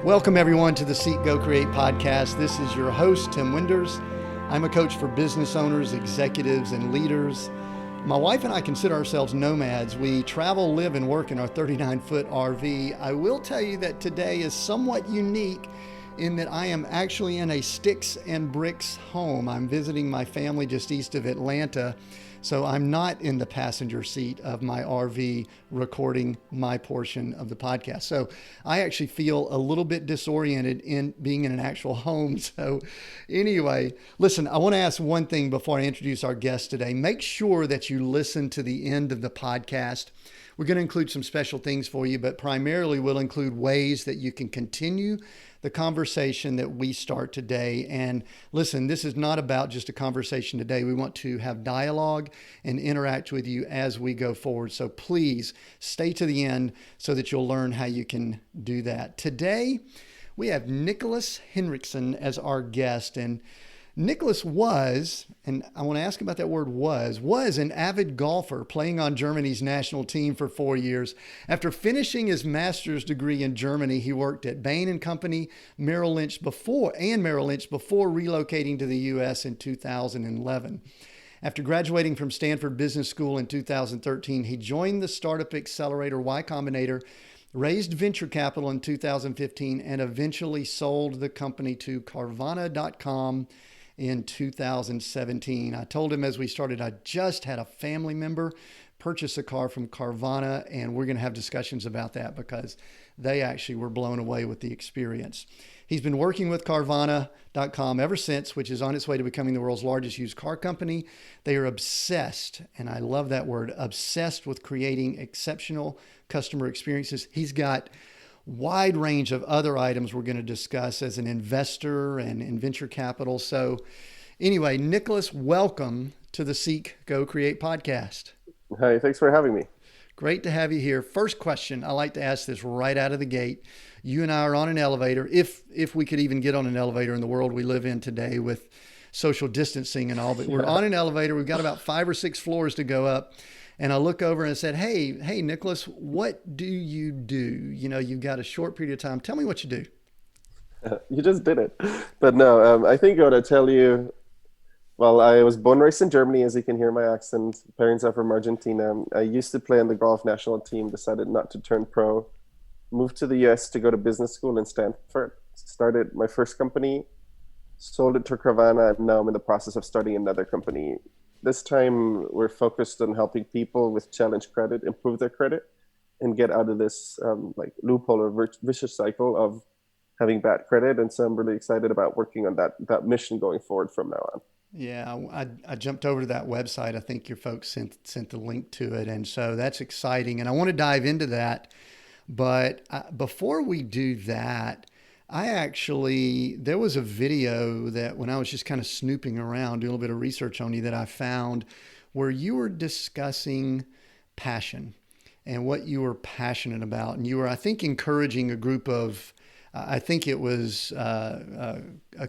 Welcome everyone to the Seek, Go, Create podcast. This is your host, Tim Winders. I'm a coach for business owners, executives, and leaders. My wife and I consider ourselves nomads. We travel, live, and work in our 39-foot RV. I will tell you that today is somewhat unique in that I am actually in a sticks and bricks home. I'm visiting my family just east of Atlanta. So I'm not in the passenger seat of my RV recording my portion of the podcast. So I actually feel a little bit disoriented in being in an actual home. So anyway, listen, I want to ask one thing before I introduce our guest today. Make sure that you listen to the end of the podcast. We're going to include some special things for you, but primarily we'll include ways that you can continue the conversation that we start today. And listen, this is not about just a conversation today. We want to have dialogue and interact with you as we go forward. So please stay to the end so that you'll learn how you can do that. Today, we have Nicholas Hinrichsen as our guest. And Nicholas was, and I want to ask about that word was an avid golfer playing on Germany's national team for 4 years. After finishing his master's degree in Germany, he worked at Bain & Company, Merrill Lynch before relocating to the U.S. in 2011. After graduating from Stanford Business School in 2013, he joined the startup accelerator Y Combinator, raised venture capital in 2015, and eventually sold the company to Carvana.com in 2017. I told him as we started, I just had a family member purchase a car from Carvana, and we're going to have discussions about that because they actually were blown away with the experience. He's been working with Carvana.com ever since, which is on its way to becoming the world's largest used car company. They are obsessed, and I love that word, obsessed with creating exceptional customer experiences. He's got wide range of other items we're going to discuss as an investor and in venture capital. So anyway, Nicholas, welcome to the Seek, Go, Create podcast. Hi, thanks for having me. Great to have you here. First question, I like to ask this right out of the gate. You and I are on an elevator, if we could even get on an elevator in the world we live in today with social distancing and all, but we're on an elevator. We've got about 5 or 6 floors to go up. And I look over and I said, hey, Nicholas, what do you do? You know, you've got a short period of time. Tell me what you do. You just did it. But no, I think I would tell you, well, I was born and raised in Germany, as you can hear my accent. Parents are from Argentina. I used to play on the golf national team, decided not to turn pro, moved to the US to go to business school in Stanford, started my first company, sold it to Carvana, and now I'm in the process of starting another company. This time, we're focused on helping people with challenge credit improve their credit and get out of this loophole or vicious cycle of having bad credit. And so I'm really excited about working on that mission going forward from now on. Yeah, I jumped over to that website. I think your folks sent the link to it. And so that's exciting. And I want to dive into that. But before we do that, there was a video that when I was just kind of snooping around, doing a little bit of research on you, that I found where you were discussing passion and what you were passionate about. And you were, I think, encouraging a group of, I think it was a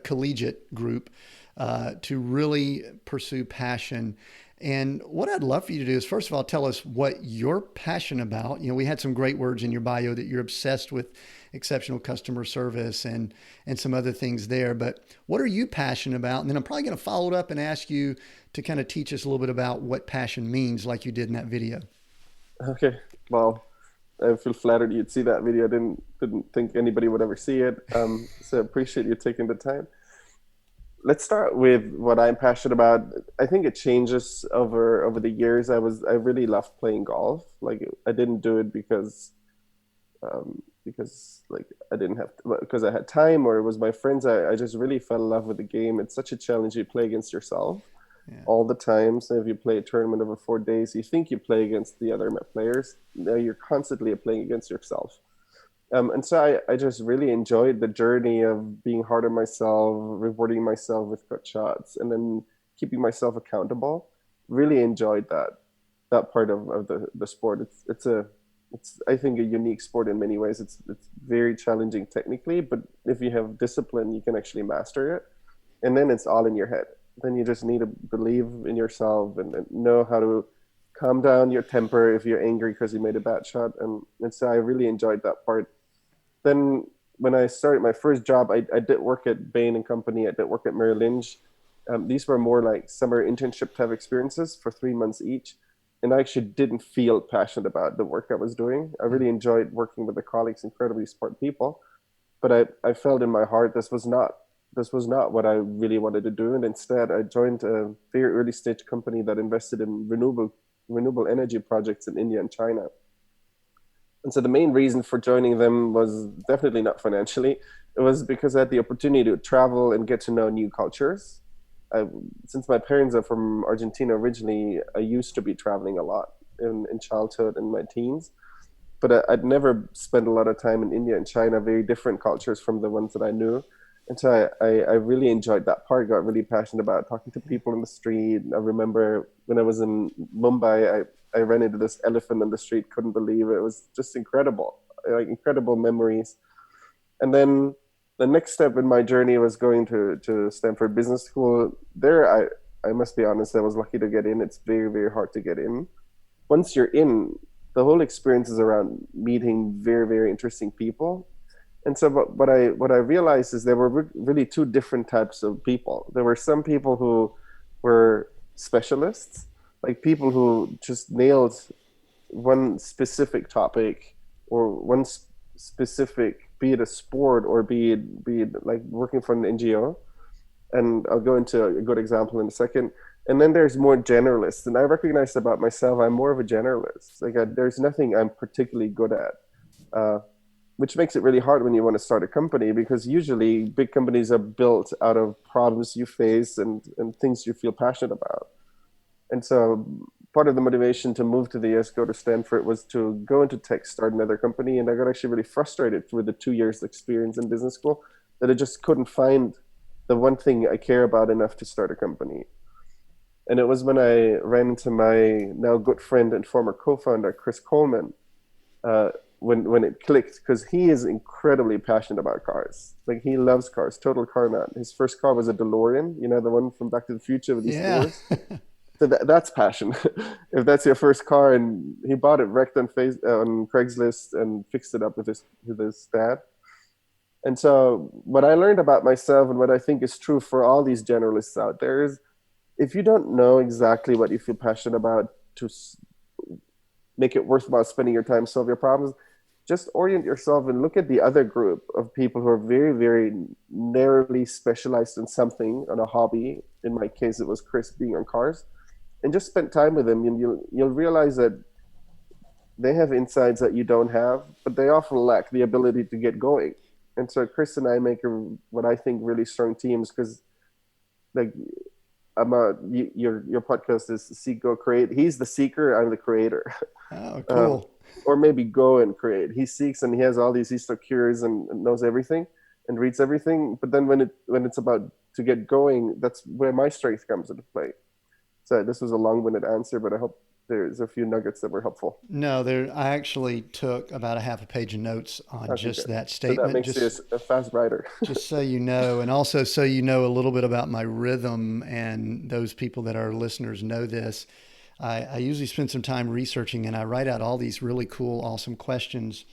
collegiate group to really pursue passion. And what I'd love for you to do is, first of all, tell us what you're passionate about. You know, we had some great words in your bio that you're obsessed with exceptional customer service and some other things there. But what are you passionate about? And then I'm probably going to follow it up and ask you to kind of teach us a little bit about what passion means, like you did in that video. Okay. Well, I feel flattered you'd see that video. I didn't think anybody would ever see it. So I appreciate you taking the time. Let's start with what I'm passionate about. I think it changes over the years. I really loved playing golf. Like, I didn't do it because I had time or it was my friends. I just really fell in love with the game. It's such a challenge. You play against yourself all the time. So if you play a tournament over 4 days, you think you play against the other players. No, you're constantly playing against yourself. And so I just really enjoyed the journey of being hard on myself, rewarding myself with good shots, and then keeping myself accountable. Really enjoyed that part of the sport. It's I think a unique sport in many ways. It's very challenging technically, but if you have discipline, you can actually master it. And then it's all in your head. Then you just need to believe in yourself and know how to calm down your temper if you're angry because you made a bad shot. And so I really enjoyed that part. Then when I started my first job, I did work at Bain and Company. I did work at Merrill Lynch. These were more like summer internship type experiences for 3 months each. And I actually didn't feel passionate about the work I was doing. I really enjoyed working with the colleagues, incredibly smart people. But I felt in my heart this was not what I really wanted to do. And instead, I joined a very early stage company that invested in renewable energy projects in India and China. And so the main reason for joining them was definitely not financially. It was because I had the opportunity to travel and get to know new cultures. Since my parents are from Argentina originally, I used to be traveling a lot in childhood and my teens. But I'd never spent a lot of time in India and China, very different cultures from the ones that I knew. And so I really enjoyed that part, got really passionate about talking to people in the street. I remember when I was in Mumbai, I ran into this elephant on the street, couldn't believe it. It was just incredible, like incredible memories. And then the next step in my journey was going to Stanford Business School. There, I must be honest, I was lucky to get in. It's very, very hard to get in. Once you're in, the whole experience is around meeting very, very interesting people. And so what I realized is there were really two different types of people. There were some people who were specialists, like people who just nailed one specific topic or one specific, be it a sport or be it like working for an NGO. And I'll go into a good example in a second. And then there's more generalists. And I recognize about myself, I'm more of a generalist. Like there's nothing I'm particularly good at. Which makes it really hard when you want to start a company, because usually big companies are built out of problems you face and things you feel passionate about. And so part of the motivation to move to the US, go to Stanford, was to go into tech, start another company. And I got actually really frustrated with the 2 years experience in business school that I just couldn't find the one thing I care about enough to start a company. And it was when I ran into my now good friend and former co-founder, Chris Coleman, when it clicked, because he is incredibly passionate about cars. Like he loves cars, total car nut. His first car was a DeLorean, you know, the one from Back to the Future with these doors. So that's passion. If that's your first car, and he bought it wrecked on Craigslist and fixed it up with his dad. And so what I learned about myself and what I think is true for all these generalists out there is, if you don't know exactly what you feel passionate about to make it worthwhile spending your time solve your problems, just orient yourself and look at the other group of people who are very, very narrowly specialized in something, on a hobby. In my case, it was Chris being on cars, and just spend time with them, and you'll realize that they have insights that you don't have, but they often lack the ability to get going. And so Chris and I make what I think really strong teams, because like your podcast is Seek, Go, Create. He's the seeker, I'm the creator. Oh, cool. Or maybe go and create. He seeks and he has all these, he's so curious and knows everything and reads everything. But then when it's about to get going, that's where my strength comes into play. So this was a long-winded answer, but I hope there's a few nuggets that were helpful. No, I actually took about a half a page of notes on just that statement. So that makes you a fast writer. Just so you know, and also so you know a little bit about my rhythm, and those people that are listeners know this. I usually spend some time researching, and I write out all these really cool, awesome questions.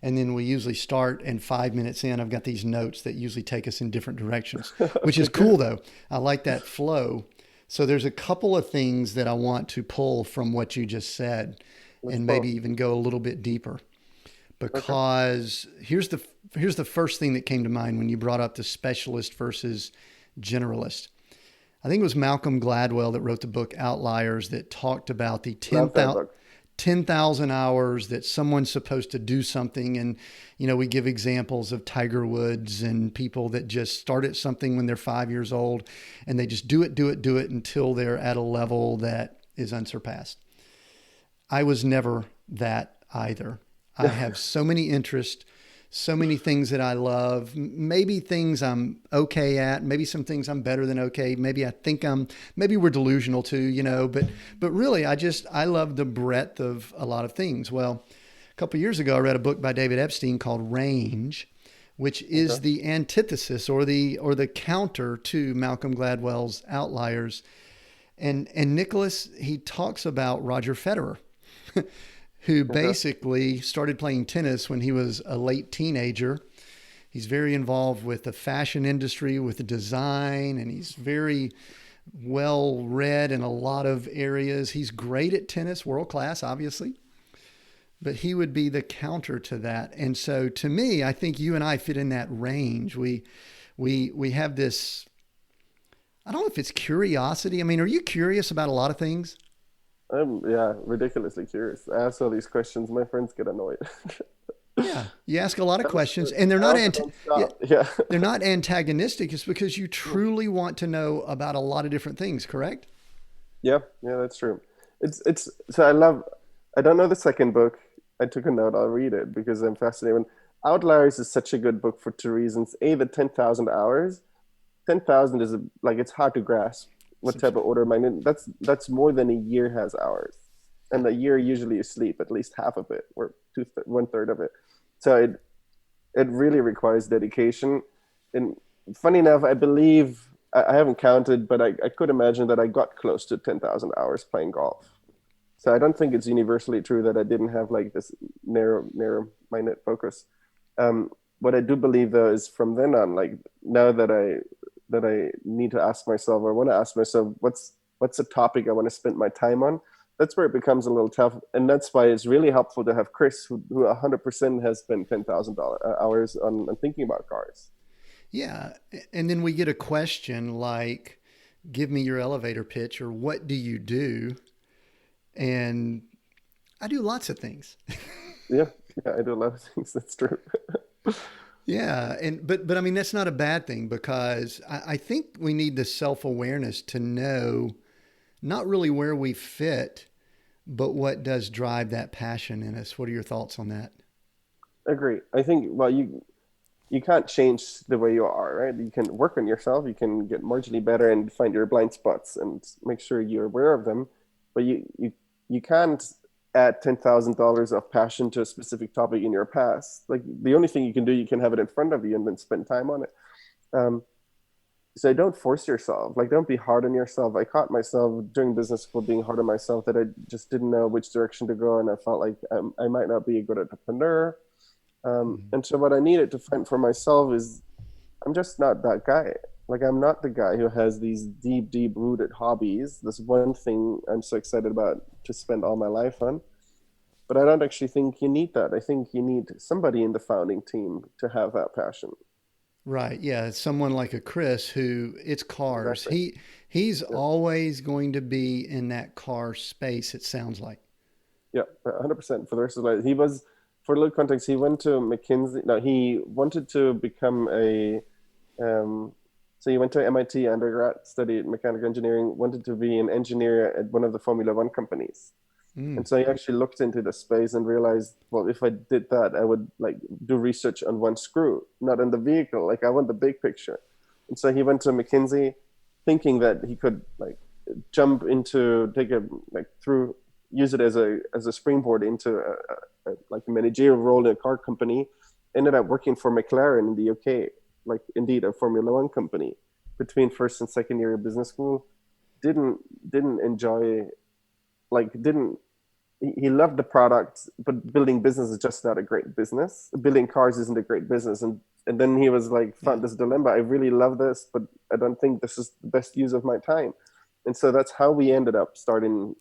And then we usually start, and 5 minutes in, I've got these notes that usually take us in different directions, which is cool though. I like that flow. So there's a couple of things that I want to pull from what you just said, and maybe even go a little bit deeper. Because here's the first thing that came to mind when you brought up the specialist versus generalist. I think it was Malcolm Gladwell that wrote the book Outliers, that talked about the 10,000 hours that someone's supposed to do something. And, you know, we give examples of Tiger Woods and people that just start at something when they're 5 years old, and they just do it until they're at a level that is unsurpassed. I was never that either. I have so many interests, so many things that I love, maybe things I'm okay at, maybe some things I'm better than okay. Maybe I think maybe we're delusional too, you know, but really I love the breadth of a lot of things. Well, a couple of years ago, I read a book by David Epstein called Range, which is the antithesis or the counter to Malcolm Gladwell's Outliers. And Nicholas, he talks about Roger Federer, who basically started playing tennis when he was a late teenager. He's very involved with the fashion industry, with the design, and he's very well read in a lot of areas. He's great at tennis, world class, obviously, but he would be the counter to that. And so to me, I think you and I fit in that range. We have this, I don't know if it's curiosity. I mean, are you curious about a lot of things? I'm, yeah, ridiculously curious. I ask all these questions. My friends get annoyed. Yeah, you ask a lot of questions, and I also don't stop. Yeah. they're not antagonistic. It's because you truly want to know about a lot of different things. Correct? Yeah, yeah, that's true. It's so I don't know the second book. I took a note, I'll read it because I'm fascinated. Outliers is such a good book for two reasons. A, the 10,000 hours. 10,000 is like it's hard to grasp what type of order of magnitude. That's more than a year has hours. And a year usually you sleep at least half of it or one third of it. So it really requires dedication. And funny enough, I believe I haven't counted, but I could imagine that I got close to 10,000 hours playing golf. So I don't think it's universally true that I didn't have like this narrow-minded focus. What I do believe though is from then on, like now that I need to ask myself, or I want to ask myself, what's a topic I want to spend my time on? That's where it becomes a little tough. And that's why it's really helpful to have Chris, who 100% has spent 10,000 hours on thinking about cars. Yeah. And then we get a question like, give me your elevator pitch, or what do you do? And I do lots of things. Yeah, I do a lot of things. That's true. Yeah. But I mean, that's not a bad thing, because I think we need the self-awareness to know not really where we fit, but what does drive that passion in us. What are your thoughts on that? Agree. I think, well, you can't change the way you are, right? You can work on yourself, you can get marginally better and find your blind spots and make sure you're aware of them. But you can't add $10,000 of passion to a specific topic in your past. Like the only thing you can do, you can have it in front of you and then spend time on it. So don't force yourself. Like, don't be hard on yourself. I caught myself during business school being hard on myself, that I just didn't know which direction to go. And I felt like I might not be a good entrepreneur. And so what I needed to find for myself is I'm just not that guy. Like, I'm not the guy who has these deep rooted hobbies. This one thing I'm so excited about to spend all my life on. But I don't actually think you need that. I think you need somebody in the founding team to have that passion. Right. Yeah. Someone like a Chris who it's cars. Exactly. He's Yeah. always going to be in that car space, it sounds like. Yeah, 100% for the rest of his life. He was, for a little context, he went to McKinsey. No, he wanted to become so he went to MIT undergrad, studied mechanical engineering, wanted to be an engineer at one of the Formula One companies. And so he actually looked into the space and realized, well, if I did that, I would like do research on one screw, not on the vehicle. Like, I want the big picture. And so he went to McKinsey thinking that he could like jump into, use it as a springboard into like a managerial role in a car company. Ended up working for McLaren in the UK, like indeed a Formula One company. Between first and second year of business school, didn't enjoy, he loved the product, but building business is just not a great business. Building cars isn't a great business. And then he was like, found this dilemma. I really love this, but I don't think this is the best use of my time. And so that's how we ended up starting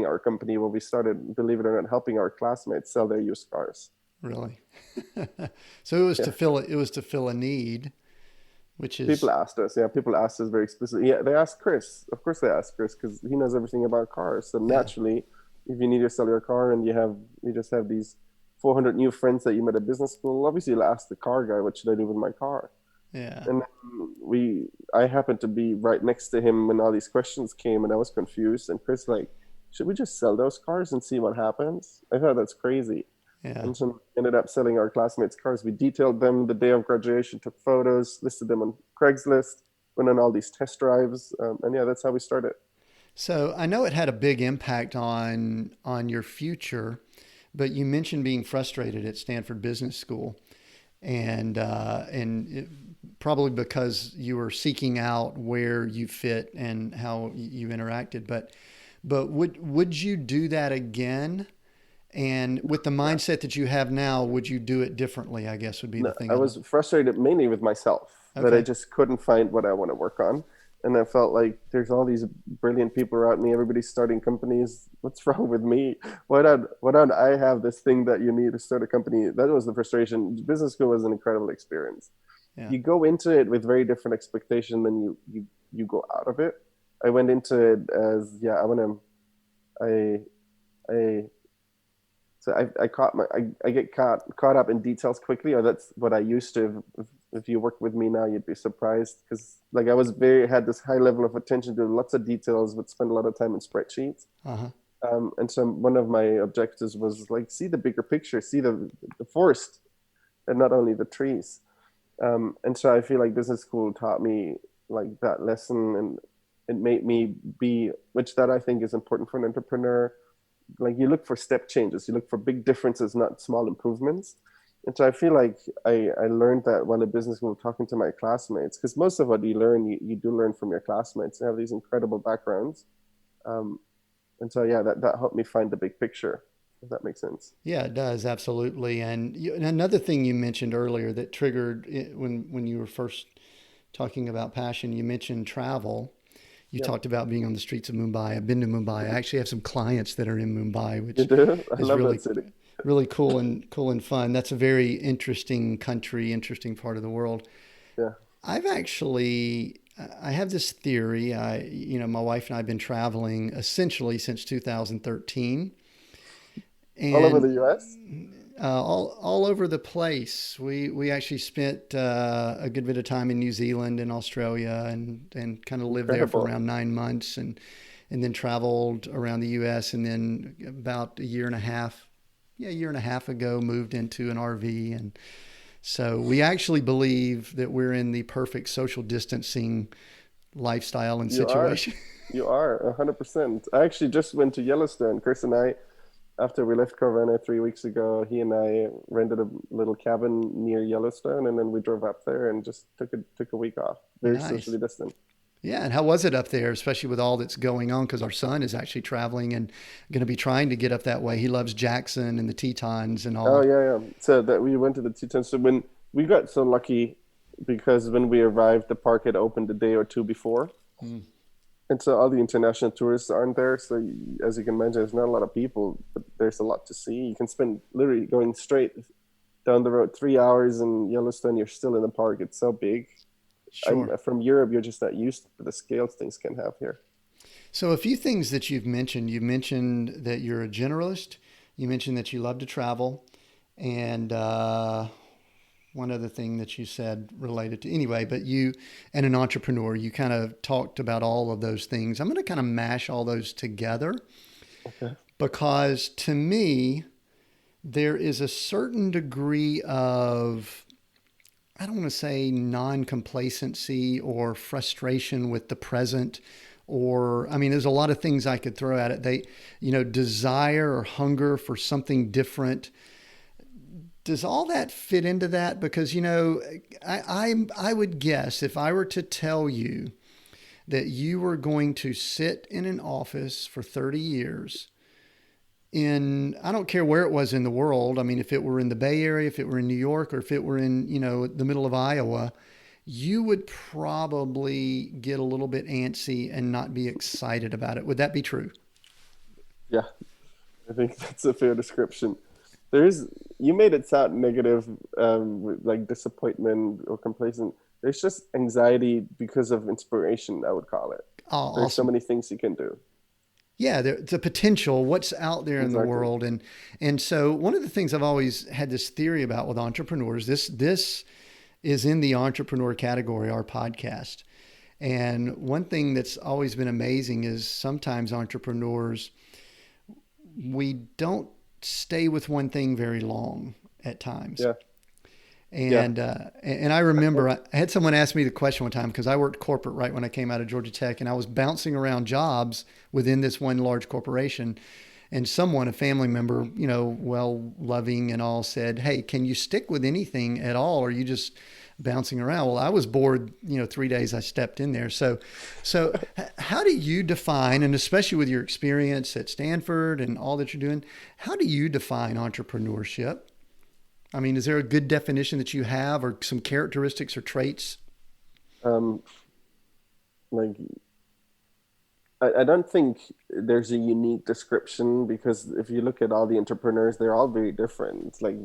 our company, where we started, believe it or not, helping our classmates sell their used cars. Really? So it was to fill a need, which is people asked us very explicitly. Yeah, they asked Chris. Of course they asked Chris, because he knows everything about cars. So naturally, if you need to sell your car and you just have these 400 new friends that you met at business school, obviously you'll ask the car guy, what should I do with my car? Yeah. And I happened to be right next to him when all these questions came, and I was confused. And Chris like, should we just sell those cars and see what happens? I thought that's crazy. Yeah. And so we ended up selling our classmates' cars. We detailed them the day of graduation, took photos, listed them on Craigslist, went on all these test drives. And yeah, that's how we started. So I know it had a big impact on your future, but you mentioned being frustrated at Stanford Business School, and probably because you were seeking out where you fit and how you interacted. But would you do that again? And with the mindset that you have now, would you do it differently, I guess would be the No, thing. I was frustrated mainly with myself that I Okay. just couldn't find what I want to work on. And I felt like there's all these brilliant people around me. Everybody's starting companies. What's wrong with me? Why don't I have this thing that you need to start a company? That was the frustration. Business school was an incredible experience. Yeah. You go into it with very different expectation than you go out of it. I went into it as, yeah, I want to, I so I get caught up in details quickly, or that's what I used to. If you work with me now, you'd be surprised, because like I was had this high level of attention to lots of details, but spend a lot of time in spreadsheets. Uh-huh. And so one of my objectives was like, see the bigger picture, see the forest, and not only the trees. And so I feel like business school taught me like that lesson, and it made me be, which that I think is important for an entrepreneur. Like you look for step changes, you look for big differences, not small improvements. And so I feel like I learned that while in business school, talking to my classmates, because most of what you learn, you do learn from your classmates. They have these incredible backgrounds. And so, yeah, that helped me find the big picture, if that makes sense. Yeah, it does. Absolutely. And another thing you mentioned earlier that triggered it, when you were first talking about passion, you mentioned travel. You Yeah. talked about being on the streets of Mumbai. I've been to Mumbai. I actually have some clients that are in Mumbai, which You do? I is love really, that city. really cool and fun. That's a very interesting country, interesting part of the world. Yeah. I have this theory. My wife and I have been traveling essentially since 2013, All over and the US? all over the place. We actually spent a good bit of time in New Zealand and Australia, and kind of lived there for Incredible. around 9 months, and then traveled around the U.S. And then about a year and a half ago, moved into an RV. And so we actually believe that we're in the perfect social distancing lifestyle and You are. situation. You are 100%. I actually just went to Yellowstone. Chris and I, after we left Carvana 3 weeks ago, he and I rented a little cabin near Yellowstone, and then we drove up there and just took a week off. Very Nice. socially distant. Yeah, and how was it up there, especially with all that's going on? Because our son is actually traveling and going to be trying to get up that way. He loves Jackson and the Tetons and Oh, all. yeah, yeah. So that we went to the Tetons. So when we got so lucky, because when we arrived, the park had opened a day or two before. Mm. And so all the international tourists aren't there. So as you can imagine, there's not a lot of people, but there's a lot to see. You can spend literally going straight down the road 3 hours in Yellowstone. You're still in the park. It's so big. Sure. From Europe. You're just not used to the scale things can have here. So a few things that you've mentioned. You mentioned that you're a generalist. You mentioned that you love to travel, and one other thing that you said related to anyway. But you and an entrepreneur. You kind of talked about all of those things. I'm going to kind of mash all those together Okay. because to me, there is a certain degree of, I don't want to say non-complacency or frustration with the present, or, I mean, there's a lot of things I could throw at it. Desire or hunger for something different. Does all that fit into that? Because, I would guess if I were to tell you that you were going to sit in an office for 30 years I don't care where it was in the world. I mean, if it were in the Bay Area, if it were in New York, or if it were in, the middle of Iowa, you would probably get a little bit antsy and not be excited about it. Would that be true? Yeah, I think that's a fair description. You made it sound negative, like disappointment or complacent. There's just anxiety because of inspiration, I would call it. Oh, There's so awesome. many things you can do. Yeah, the potential, what's out there in the Exactly. world. And so one of the things I've always had this theory about with entrepreneurs, this is in the entrepreneur category, our podcast. And one thing that's always been amazing is sometimes entrepreneurs, we don't stay with one thing very long at times. Yeah. Yeah. And I remember I had someone ask me the question one time, because I worked corporate right when I came out of Georgia Tech, and I was bouncing around jobs within this one large corporation. And someone, a family member, well loving and all, said, "Hey, can you stick with anything at all? Or you just bouncing around. Well, I was bored, 3 days I stepped in there. So how do you define, and especially with your experience at Stanford and all that you're doing, how do you define entrepreneurship? I mean, is there a good definition that you have, or some characteristics or traits? Um, like, I don't think there's a unique description, because if you look at all the entrepreneurs, they're all very different. It's like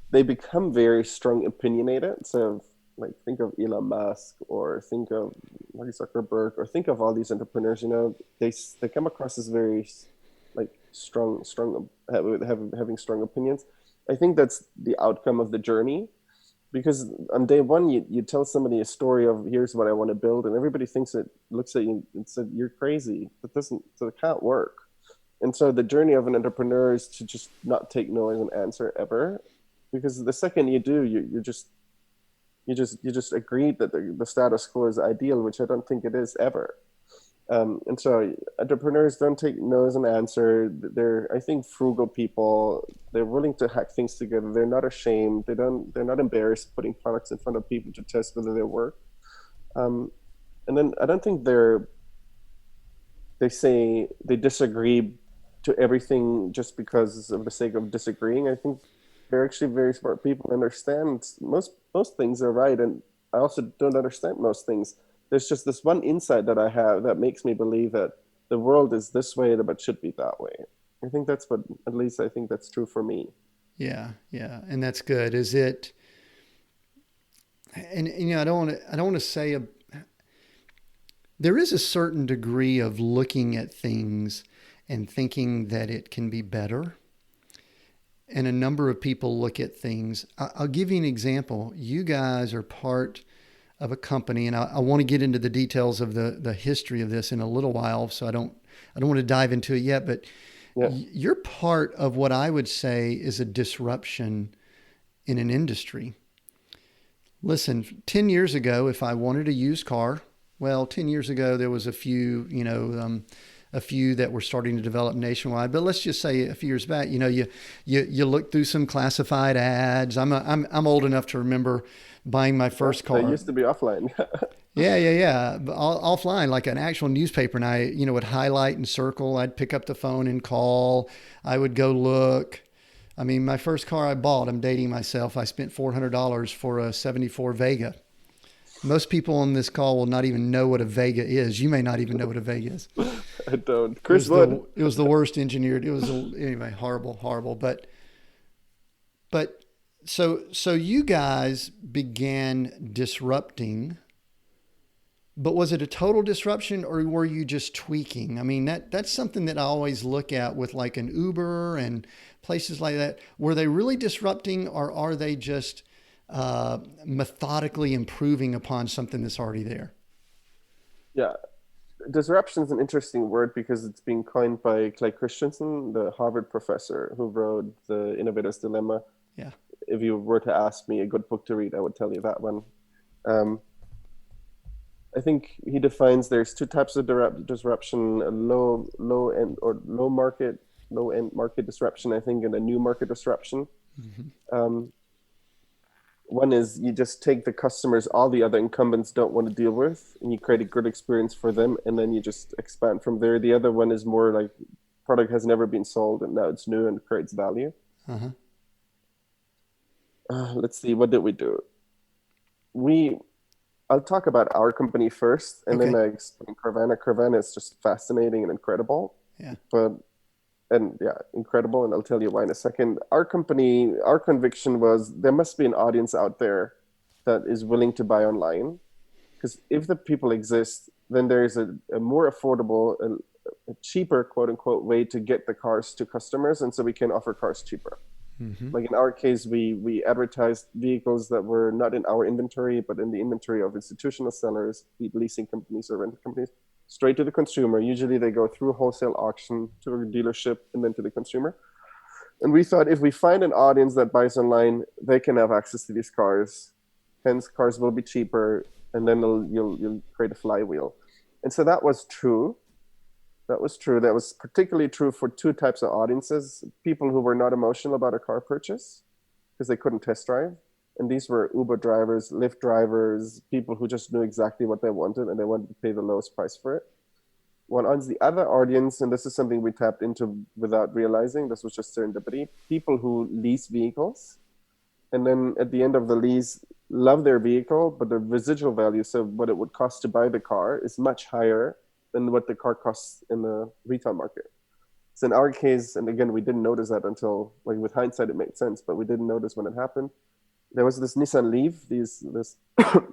they become very strong opinionated. So like think of Elon Musk, or think of Mark Zuckerberg, or think of all these entrepreneurs, they come across as very like having strong opinions. I think that's the outcome of the journey. Because on day one, you tell somebody a story of, here's what I want to build, and everybody looks at you and said, you're crazy. That can't work. And so the journey of an entrepreneur is to just not take no as an answer ever, because the second you do, you just agree that the status quo is ideal, which I don't think it is ever. And so entrepreneurs don't take no as an answer. They're, I think, frugal people. They're willing to hack things together. They're not ashamed. They're not embarrassed putting products in front of people to test whether they work. And then I don't think they say they disagree to everything just because of the sake of disagreeing. I think they're actually very smart people, understand most things are right. And I also don't understand most things. There's just this one insight that I have that makes me believe that the world is this way, but should be that way. I think that's what, at least I think that's true for me. Yeah. Yeah. And that's good. Is it, and I don't want to say there is a certain degree of looking at things and thinking that it can be better. And a number of people look at things. I'll give you an example. You guys are part of a company, and I want to get into the details of the history of this in a little while, so I don't want to dive into it yet, but yeah. You're part of what I would say is a disruption in an industry. Listen, 10 years ago, if I wanted a used car, 10 years ago, there was a few that were starting to develop nationwide. But let's just say a few years back, you look through some classified ads. I'm old enough to remember buying my first car. They used to be offline. Yeah. Offline, like an actual newspaper. And I, would highlight and circle. I'd pick up the phone and call. I would go look. I mean, my first car I bought, I'm dating myself, I spent $400 for a 74 Vega. Most people on this call will not even know what a Vega is. You may not even know what a Vega is. I don't. Chris would. It was the worst engineered. It was anyway, horrible. But so you guys began disrupting, but was it a total disruption, or were you just tweaking? I mean, that's something that I always look at with like an Uber and places like that. Were they really disrupting, or are they just methodically improving upon something that's already there? Yeah. Disruption is an interesting word because it's being coined by Clay Christensen, the Harvard professor who wrote The Innovator's Dilemma. Yeah. If you were to ask me a good book to read, I would tell you that one. I think he defines there's two types of disruption: a low end market disruption, I think, and a new market disruption. Mm-hmm. One is you just take the customers all the other incumbents don't want to deal with, and you create a good experience for them, and then you just expand from there. The other one is more like product has never been sold, and now it's new and creates value. Uh-huh. Let's see, what did we do? I'll talk about our company first, and then I explain Carvana. Carvana is just fascinating and incredible. Yeah. Incredible, and I'll tell you why in a second. Our company, our conviction was there must be an audience out there that is willing to buy online, because if the people exist, then there's a more affordable, a cheaper, quote unquote, way to get the cars to customers, and so we can offer cars cheaper. Mm-hmm. Like in our case, we advertised vehicles that were not in our inventory, but in the inventory of institutional sellers, be it leasing companies or rental companies, straight to the consumer. Usually they go through a wholesale auction to a dealership and then to the consumer. And we thought if we find an audience that buys online, they can have access to these cars. Hence, cars will be cheaper, and then you'll create a flywheel. And so that was true. That was true. That was particularly true for two types of audiences: people who were not emotional about a car purchase because they couldn't test drive, And these were Uber drivers, Lyft drivers, people who just knew exactly what they wanted and they wanted to pay the lowest price for it. Well, on the other audience, and this is something we tapped into without realizing, this was just serendipity, people who lease vehicles. And then at the end of the lease, love their vehicle, but the residual value, so what it would cost to buy the car, is much higher than what the car costs in the retail market. So in our case, and again, we didn't notice that until, like with hindsight, it made sense, but we didn't notice when it happened. There was this Nissan Leaf, this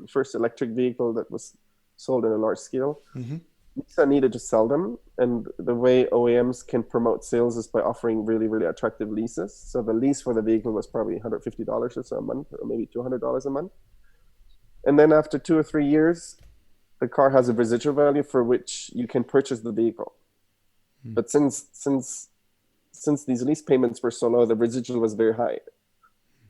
first electric vehicle that was sold in a large scale. Mm-hmm. Nissan needed to sell them, and the way OEMs can promote sales is by offering really, really attractive leases. So the lease for the vehicle was probably $150 or so a month, or maybe $200 a month. And then after 2 or 3 years, the car has a residual value for which you can purchase the vehicle. Mm. But since these lease payments were so low, the residual was very high.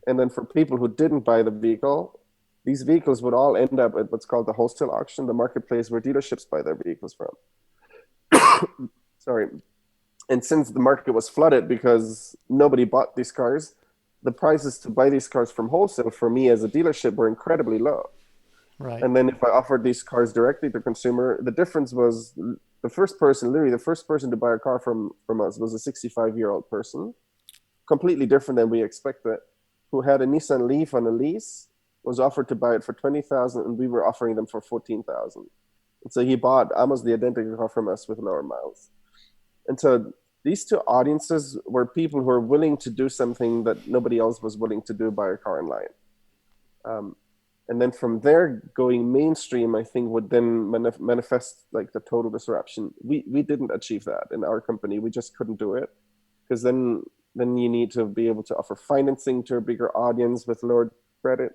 And then for people who didn't buy the vehicle, these vehicles would all end up at what's called the wholesale auction, the marketplace where dealerships buy their vehicles from. Sorry. And since the market was flooded because nobody bought these cars, the prices to buy these cars from wholesale for me as a dealership were incredibly low. Right. And then if I offered these cars directly to consumer, the difference was the first person to buy a car from us was a 65-year-old person, completely different than we expected, who had a Nissan Leaf on a lease, was offered to buy it for $20,000, and we were offering them for $14,000. And so he bought almost the identical car from us with lower miles. And so these two audiences were people who were willing to do something that nobody else was willing to do, buy a car online. And then from there, going mainstream, I think would then manifest like the total disruption. We didn't achieve that in our company. We just couldn't do it, because then you need to be able to offer financing to a bigger audience with lower credit.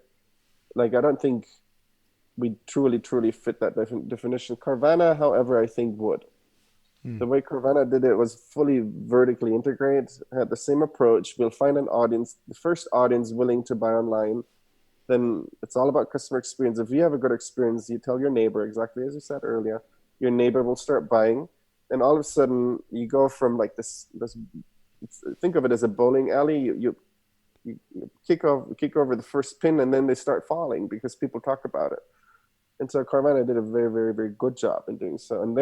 Like, I don't think we truly fit that definition. Carvana, however, I think would. The way Carvana did it was fully vertically integrated, had the same approach. We'll find an audience, the first audience willing to buy online. Then it's all about customer experience. If you have a good experience, you tell your neighbor, exactly as you said earlier, your neighbor will start buying. And all of a sudden you go from like this think of it as a bowling alley. You kick over the first pin, and then they start falling because people talk about it. And so Carvana did a very, very, very good job in doing so. And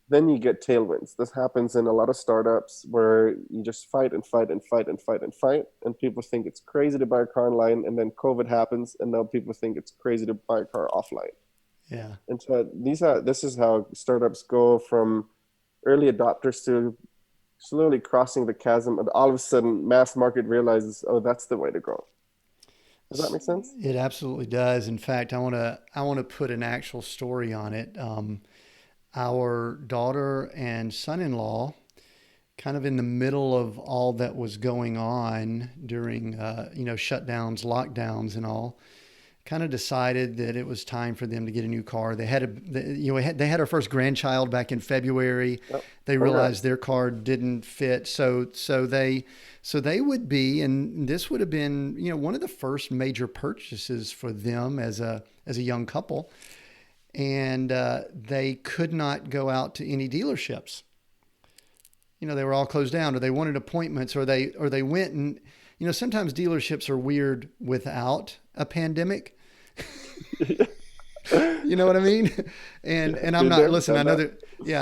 then you get tailwinds. This happens in a lot of startups where you just fight, and people think it's crazy to buy a car online, and then COVID happens, and now people think it's crazy to buy a car offline. Yeah. And so this is how startups go from early adopters to slowly crossing the chasm, and all of a sudden mass market realizes, oh, that's the way to go. Does that make sense? It absolutely does. In fact, I want to put an actual story on it. Our daughter and son-in-law, kind of in the middle of all that was going on during shutdowns, lockdowns, and all, kind of decided that it was time for them to get a new car. They had our first grandchild back in February. Yep. They realized their car didn't fit, so they would be, and this would have been one of the first major purchases for them as a young couple, and they could not go out to any dealerships. They were all closed down, or they wanted appointments, or they went and sometimes dealerships are weird without a pandemic. You know what I mean? And I'm not, listen, I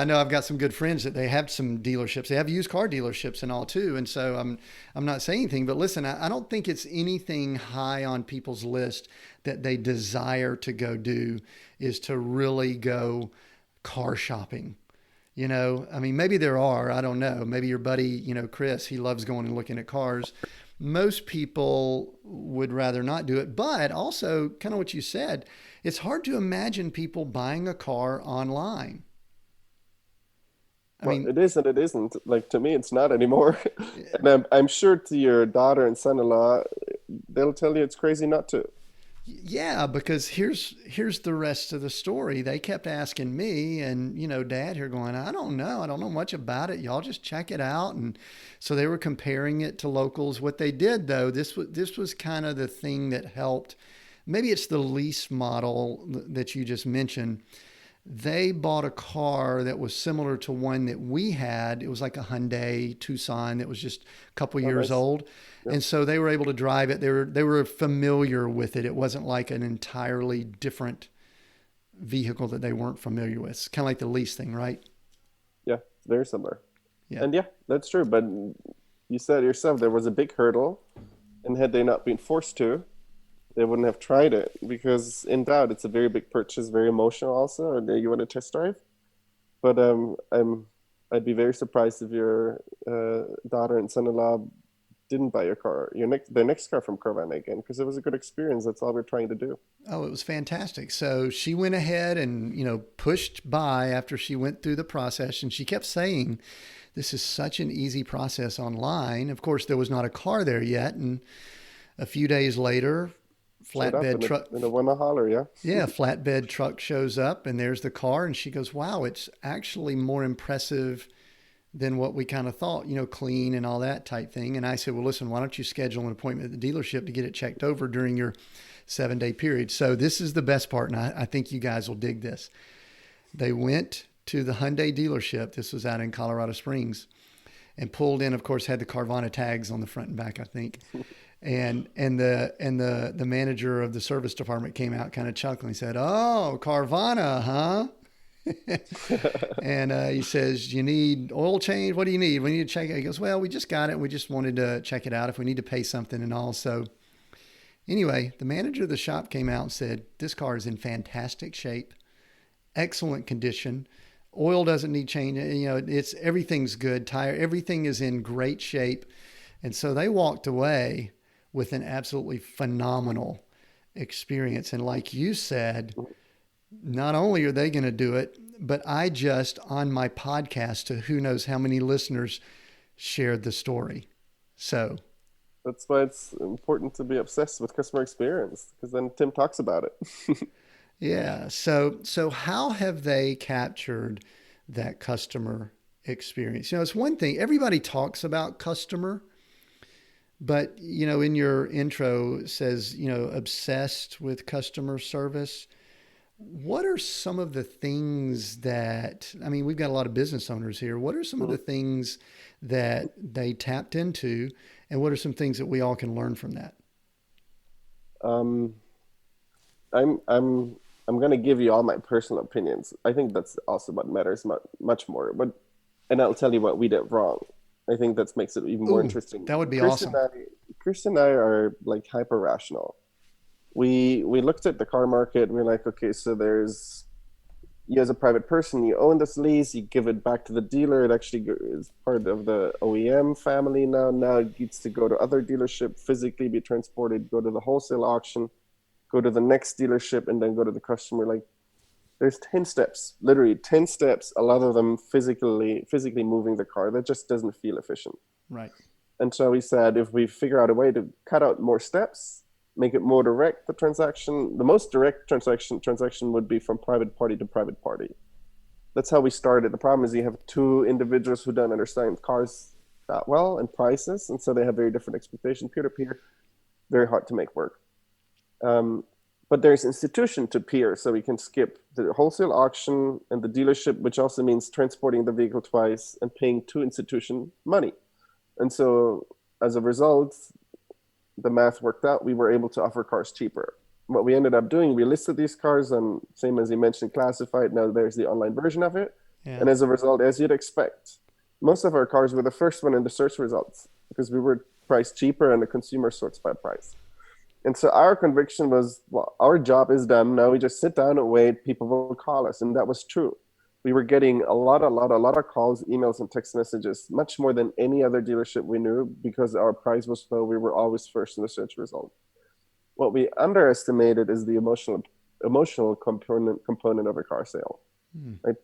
know I've got some good friends that they have some dealerships. They have used car dealerships and all too. And so I'm not saying anything, but listen, I don't think it's anything high on people's list that they desire to go do is to really go car shopping. I mean, maybe there are, I don't know. Maybe your buddy, Chris, he loves going and looking at cars. Most people would rather not do it, but also kind of what you said, it's hard to imagine people buying a car online. I mean, it is and it isn't. Like, to me, it's not anymore. And I'm sure to your daughter and son-in-law, they'll tell you it's crazy not to. Yeah, because here's the rest of the story. They kept asking me, and Dad here going, I don't know much about it. Y'all just check it out. And so they were comparing it to locals. What they did, though, this was kind of the thing that helped. Maybe it's the lease model that you just mentioned. they bought a car that was similar to one that we had. It was like a Hyundai Tucson that was just a couple years nice. old. Yep. And so they were able to drive it. They were familiar with it. It wasn't like an entirely different vehicle that they weren't familiar with. It's kind of like the lease thing, right? Yeah, very similar. Yeah. And yeah, that's true. But you said yourself there was a big hurdle, and had they not been forced to, they wouldn't have tried it, because in doubt, it's a very big purchase, very emotional also, and you want to test drive. But I'd be very surprised if your daughter and son-in-law didn't buy your car, their next car from Carvana again, because it was a good experience. That's all we're trying to do. Oh, it was fantastic. So she went ahead and, pushed by after she went through the process. And she kept saying, this is such an easy process online. Of course, there was not a car there yet. And a few days later, flatbed truck. In a one holler, yeah. Yeah, flatbed truck shows up and there's the car. And she goes, wow, it's actually more impressive than what we kind of thought, clean and all that type thing. And I said, well, listen, why don't you schedule an appointment at the dealership to get it checked over during your 7-day period? So this is the best part. And I think you guys will dig this. They went to the Hyundai dealership. This was out in Colorado Springs, and pulled in, of course, had the Carvana tags on the front and back, I think. And the manager of the service department came out kind of chuckling, said, oh, Carvana, huh? And he says, you need oil change? What do you need? We need to check it. He goes, well, we just got it. We just wanted to check it out if we need to pay something and all. So anyway, the manager of the shop came out and said, this car is in fantastic shape, excellent condition. Oil doesn't need change. Everything's good. Tire, everything is in great shape. And so they walked away with an absolutely phenomenal experience. And like you said, not only are they going to do it, but I just, on my podcast, to who knows how many listeners, shared the story. So that's why it's important to be obsessed with customer experience, because then Tim talks about it. Yeah. So how have they captured that customer experience? It's one thing, everybody talks about customer, but, in your intro it says, obsessed with customer service. What are some of the things that, we've got a lot of business owners here. What are some of the things that they tapped into, and what are some things that we all can learn from that? I'm going to give you all my personal opinions. I think that's also what matters much more. And I'll tell you what we did wrong. I think that makes it even more interesting. That would be awesome. Chris and I are like hyper rational. We looked at the car market. We're like, okay, so there's, you as a private person, you own this lease, you give it back to the dealer. It actually is part of the OEM family now. Now it gets to go to other dealership, physically be transported, go to the wholesale auction, go to the next dealership, and then go to the customer. Like, there's 10 steps, literally 10 steps, a lot of them physically moving the car. That just doesn't feel efficient. Right. And so we said, if we figure out a way to cut out more steps, make it more direct, the transaction, the most direct transaction would be from private party to private party. That's how we started. The problem is you have two individuals who don't understand cars that well and prices, and so they have very different expectations. Peer-to-peer, very hard to make work. But there's institution to peer, so we can skip the wholesale auction and the dealership, which also means transporting the vehicle twice and paying two institution money. And so as a result, the math worked out. We were able to offer cars cheaper. What we ended up doing, we listed these cars on, same as you mentioned, classified. Now there's the online version of it. Yeah. And as a result, as you'd expect, most of our cars were the first one in the search results because we were priced cheaper and the consumer sorts by price. And so our conviction was, well, our job is done. Now we just sit down and wait. People will call us. And that was true. We were getting a lot of calls, emails, and text messages, much more than any other dealership we knew, because our price was low. We were always first in the search result. What we underestimated is the emotional component of a car sale. Right?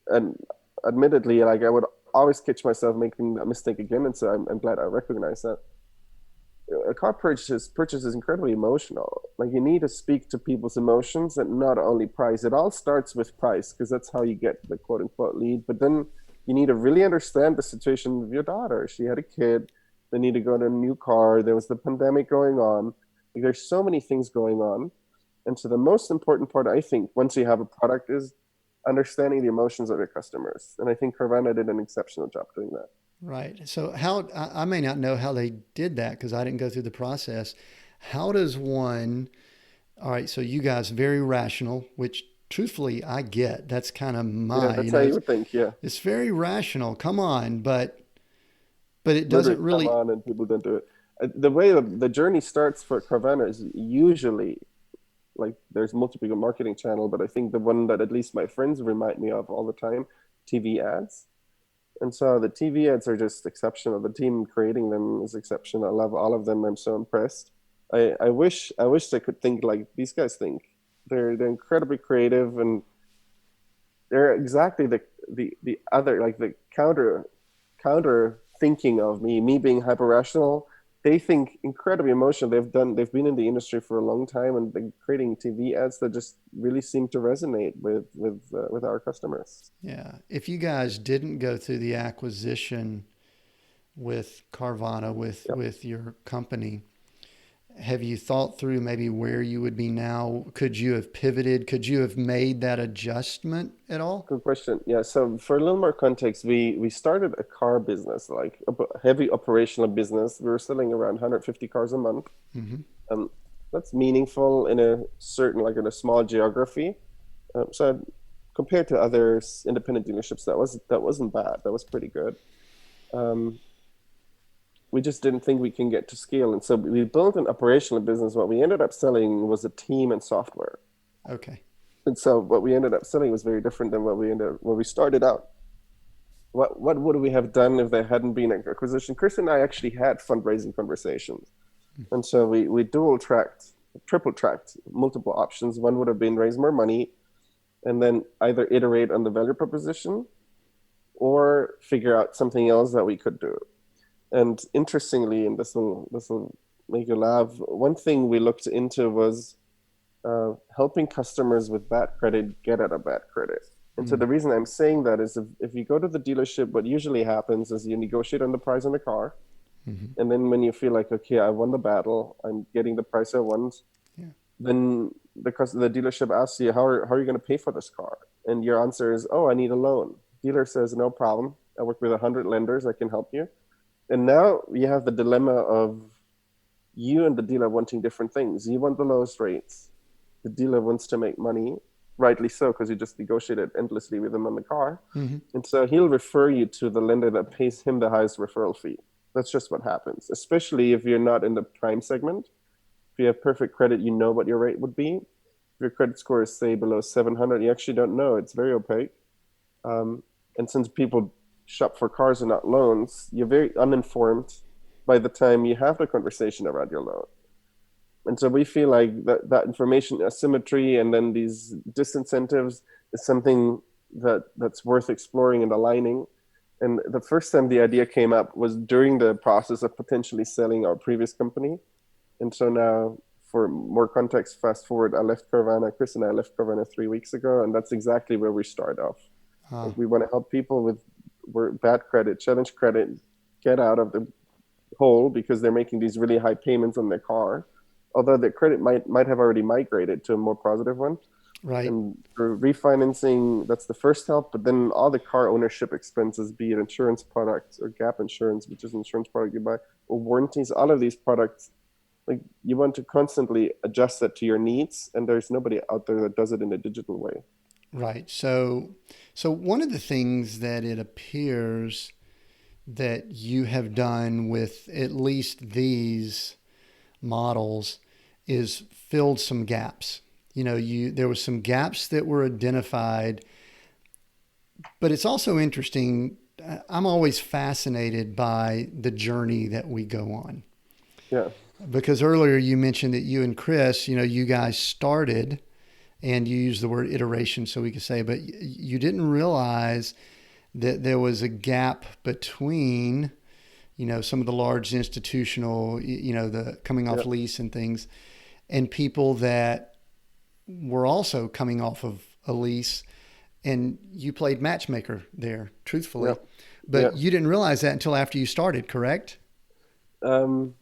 And admittedly, like, I would always catch myself making a mistake again, and so I'm glad I recognize that. A car purchase is incredibly emotional. Like, you need to speak to people's emotions and not only price. It all starts with price because that's how you get the quote unquote lead. But then you need to really understand the situation of your daughter. She had a kid. They need to go to a new car. There was the pandemic going on. Like, there's so many things going on. And so the most important part, I think, once you have a product is understanding the emotions of your customers. And I think Carvana did an exceptional job doing that. Right. So I may not know how they did that because I didn't go through the process. How does one, all right, so you guys very rational, which truthfully I get. That's kind of Yeah, my, that's how you would think. Yeah. it's very rational. Come on, but it Literally doesn't come really. on and people don't do it. The way the journey starts for Carvana is usually like there's multiple marketing channel, but I think the one that at least my friends remind me of all the time, TV ads. And so the TV ads are just exceptional. The team creating them is exceptional. I love all of them. I'm so impressed. I wish I could think like these guys think. They're incredibly creative, and they're exactly the other, like the counter thinking of me being hyper rational. They think incredibly emotional. They've been in the industry for a long time, and they're creating TV ads that just really seem to resonate with our customers. Yeah. If you guys didn't go through the acquisition with Carvana, Yep. with your company, have you thought through maybe where you would be now? Could you have pivoted? Could you have made that adjustment at all? Good question. Yeah. So for a little more context, we started a car business, like a heavy operational business. We were selling around 150 cars a month. Hmm. Um, that's meaningful in a certain, like in a small geography. So compared to other independent dealerships, that wasn't bad. That was pretty good. Um, we just didn't think we can get to scale, and so we built an operational business. What we ended up selling was a team and software. Okay. And so what we ended up selling was very different than when we started out. What would we have done if there hadn't been an acquisition? Chris and I actually had fundraising conversations. And so we dual tracked, triple tracked multiple options. One would have been raise more money and then either iterate on the value proposition or figure out something else that we could do. And interestingly, and this will make you laugh, one thing we looked into was helping customers with bad credit get out of bad credit. And so Mm. the reason I'm saying that is if you go to the dealership, what usually happens is you negotiate on the price on the car. Hmm. And then when you feel like, okay, I won the battle, I'm getting the price I want, Yeah. then the dealership asks you, how are you going to pay for this car? And your answer is, oh, I need a loan. Dealer says, no problem. I work with 100 lenders. I can help you. And now you have the dilemma of you and the dealer wanting different things. You want the lowest rates. The dealer wants to make money, rightly so, because you just negotiated endlessly with him on the car. Hmm. And so he'll refer you to the lender that pays him the highest referral fee. That's just what happens, especially if you're not in the prime segment. If you have perfect credit, you know what your rate would be. If your credit score is, say, below 700, you actually don't know. It's very opaque. And since people shop for cars and not loans, you're very uninformed by the time you have the conversation around your loan. And so we feel like that information asymmetry and then these disincentives is something that's worth exploring and aligning. And the first time the idea came up was during the process of potentially selling our previous company. And so now, for more context, fast forward, Chris and I left Carvana 3 weeks ago, and that's exactly where we start off. Ah, Like we want to help people with bad credit, challenge credit, get out of the hole because they're making these really high payments on their car, although their credit might have already migrated to a more positive one. right. And for refinancing, that's the first help. But then all the car ownership expenses, be it insurance products or gap insurance, which is an insurance product you buy, or warranties, all of these products, like you want to constantly adjust that to your needs. And there's nobody out there that does it in a digital way. Right. So one of the things that it appears that you have done with at least these models is filled some gaps. There were some gaps that were identified, but it's also interesting. I'm always fascinated by the journey that we go on Yeah. because earlier you mentioned that you and Chris, you guys started and you used the word iteration, so we could say, but you didn't realize that there was a gap between, some of the large institutional, the coming off Yeah. lease and things, and people that were also coming off of a lease, and you played matchmaker there, truthfully, Yeah. Yeah. but you didn't realize that until after you started, correct? Um,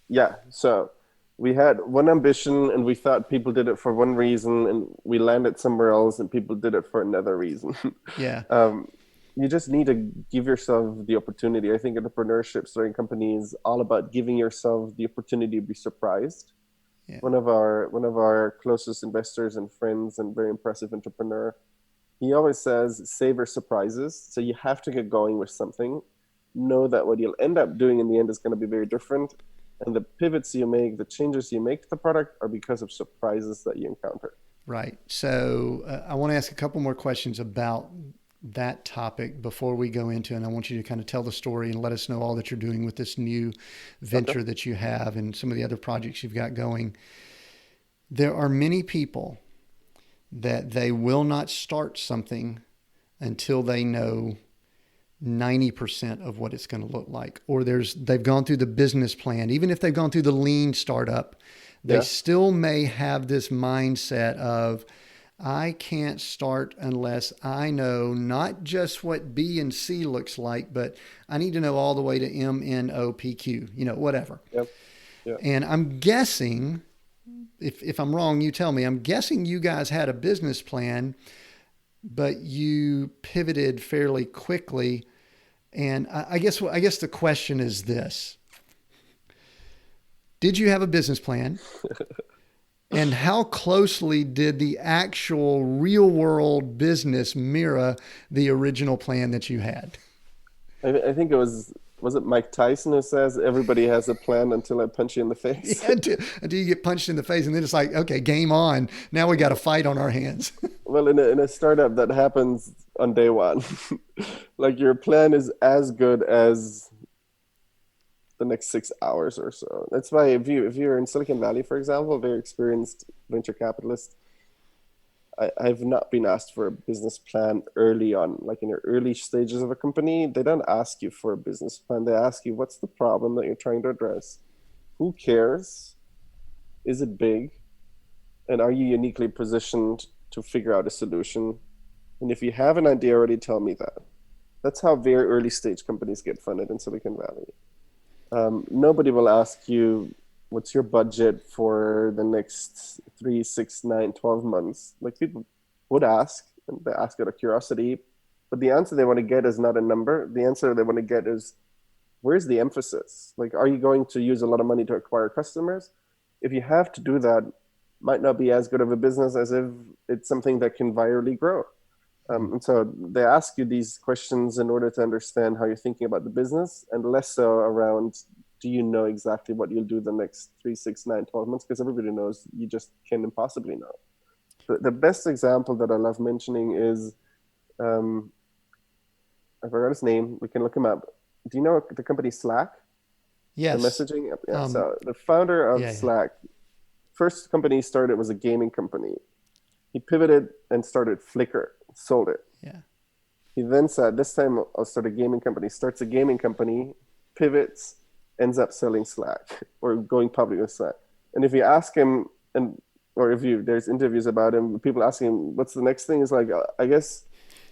yeah. So we had one ambition and we thought people did it for one reason, and we landed somewhere else and people did it for another reason. Yeah. You just need to give yourself the opportunity. I think entrepreneurship, starting companies, is all about giving yourself the opportunity to be surprised. Yeah. One of our closest investors and friends and very impressive entrepreneur, he always says, savor surprises. So you have to get going with something. Know that what you'll end up doing in the end is going to be very different. And the pivots you make, the changes you make to the product are because of surprises that you encounter. Right. So I want to ask a couple more questions about that topic before we go into, and I want you to kind of tell the story and let us know all that you're doing with this new venture that you have and some of the other projects you've got going. There are many people that they will not start something until they know 90% of what it's going to look like, or they've gone through the business plan. Even if they've gone through the lean startup, they still may have this mindset of, I can't start unless I know not just what B and C looks like, but I need to know all the way to M, N, O, P, Q, whatever. Yep. Yep. And I'm guessing, if I'm wrong, you tell me, I'm guessing you guys had a business plan, but you pivoted fairly quickly. And I guess the question is this: did you have a business plan? And how closely did the actual real world business mirror the original plan that you had? I think it was it Mike Tyson who says everybody has a plan until I punch you in the face? Yeah, until you get punched in the face, and then it's like, okay, game on. Now we got a fight on our hands. Well, in a startup, that happens on day one. Like your plan is as good as the next 6 hours or so. That's why if you're in Silicon Valley, for example, a very experienced venture capitalist, I've not been asked for a business plan early on. Like in your early stages of a company, they don't ask you for a business plan. They ask you, what's the problem that you're trying to address? Who cares? Is it big? And are you uniquely positioned to figure out a solution? And if you have an idea already, tell me that. That's how very early stage companies get funded in Silicon Valley. Nobody will ask you, what's your budget for the next 3, 6, 9, 12 months? Like people would ask, and they ask out of curiosity, but the answer they want to get is not a number. The answer they want to get is, where's the emphasis? Like, are you going to use a lot of money to acquire customers? If you have to do that, might not be as good of a business as if it's something that can virally grow. And so they ask you these questions in order to understand how you're thinking about the business, and less so around, do you know exactly what you'll do the next 3, 6, 9, 12 months? Because everybody knows you just can't impossibly know. The best example that I love mentioning is, I forgot his name. We can look him up. Do you know the company Slack? Yes. The messaging app? Yeah. So the founder of Slack, first company he started was a gaming company. He pivoted and started Flickr, sold it. Yeah. He then said, this time I'll start a gaming company, starts a gaming company, pivots, ends up selling Slack or going public with Slack. And if you ask him, there's interviews about him, people asking him, what's the next thing? He's like, I guess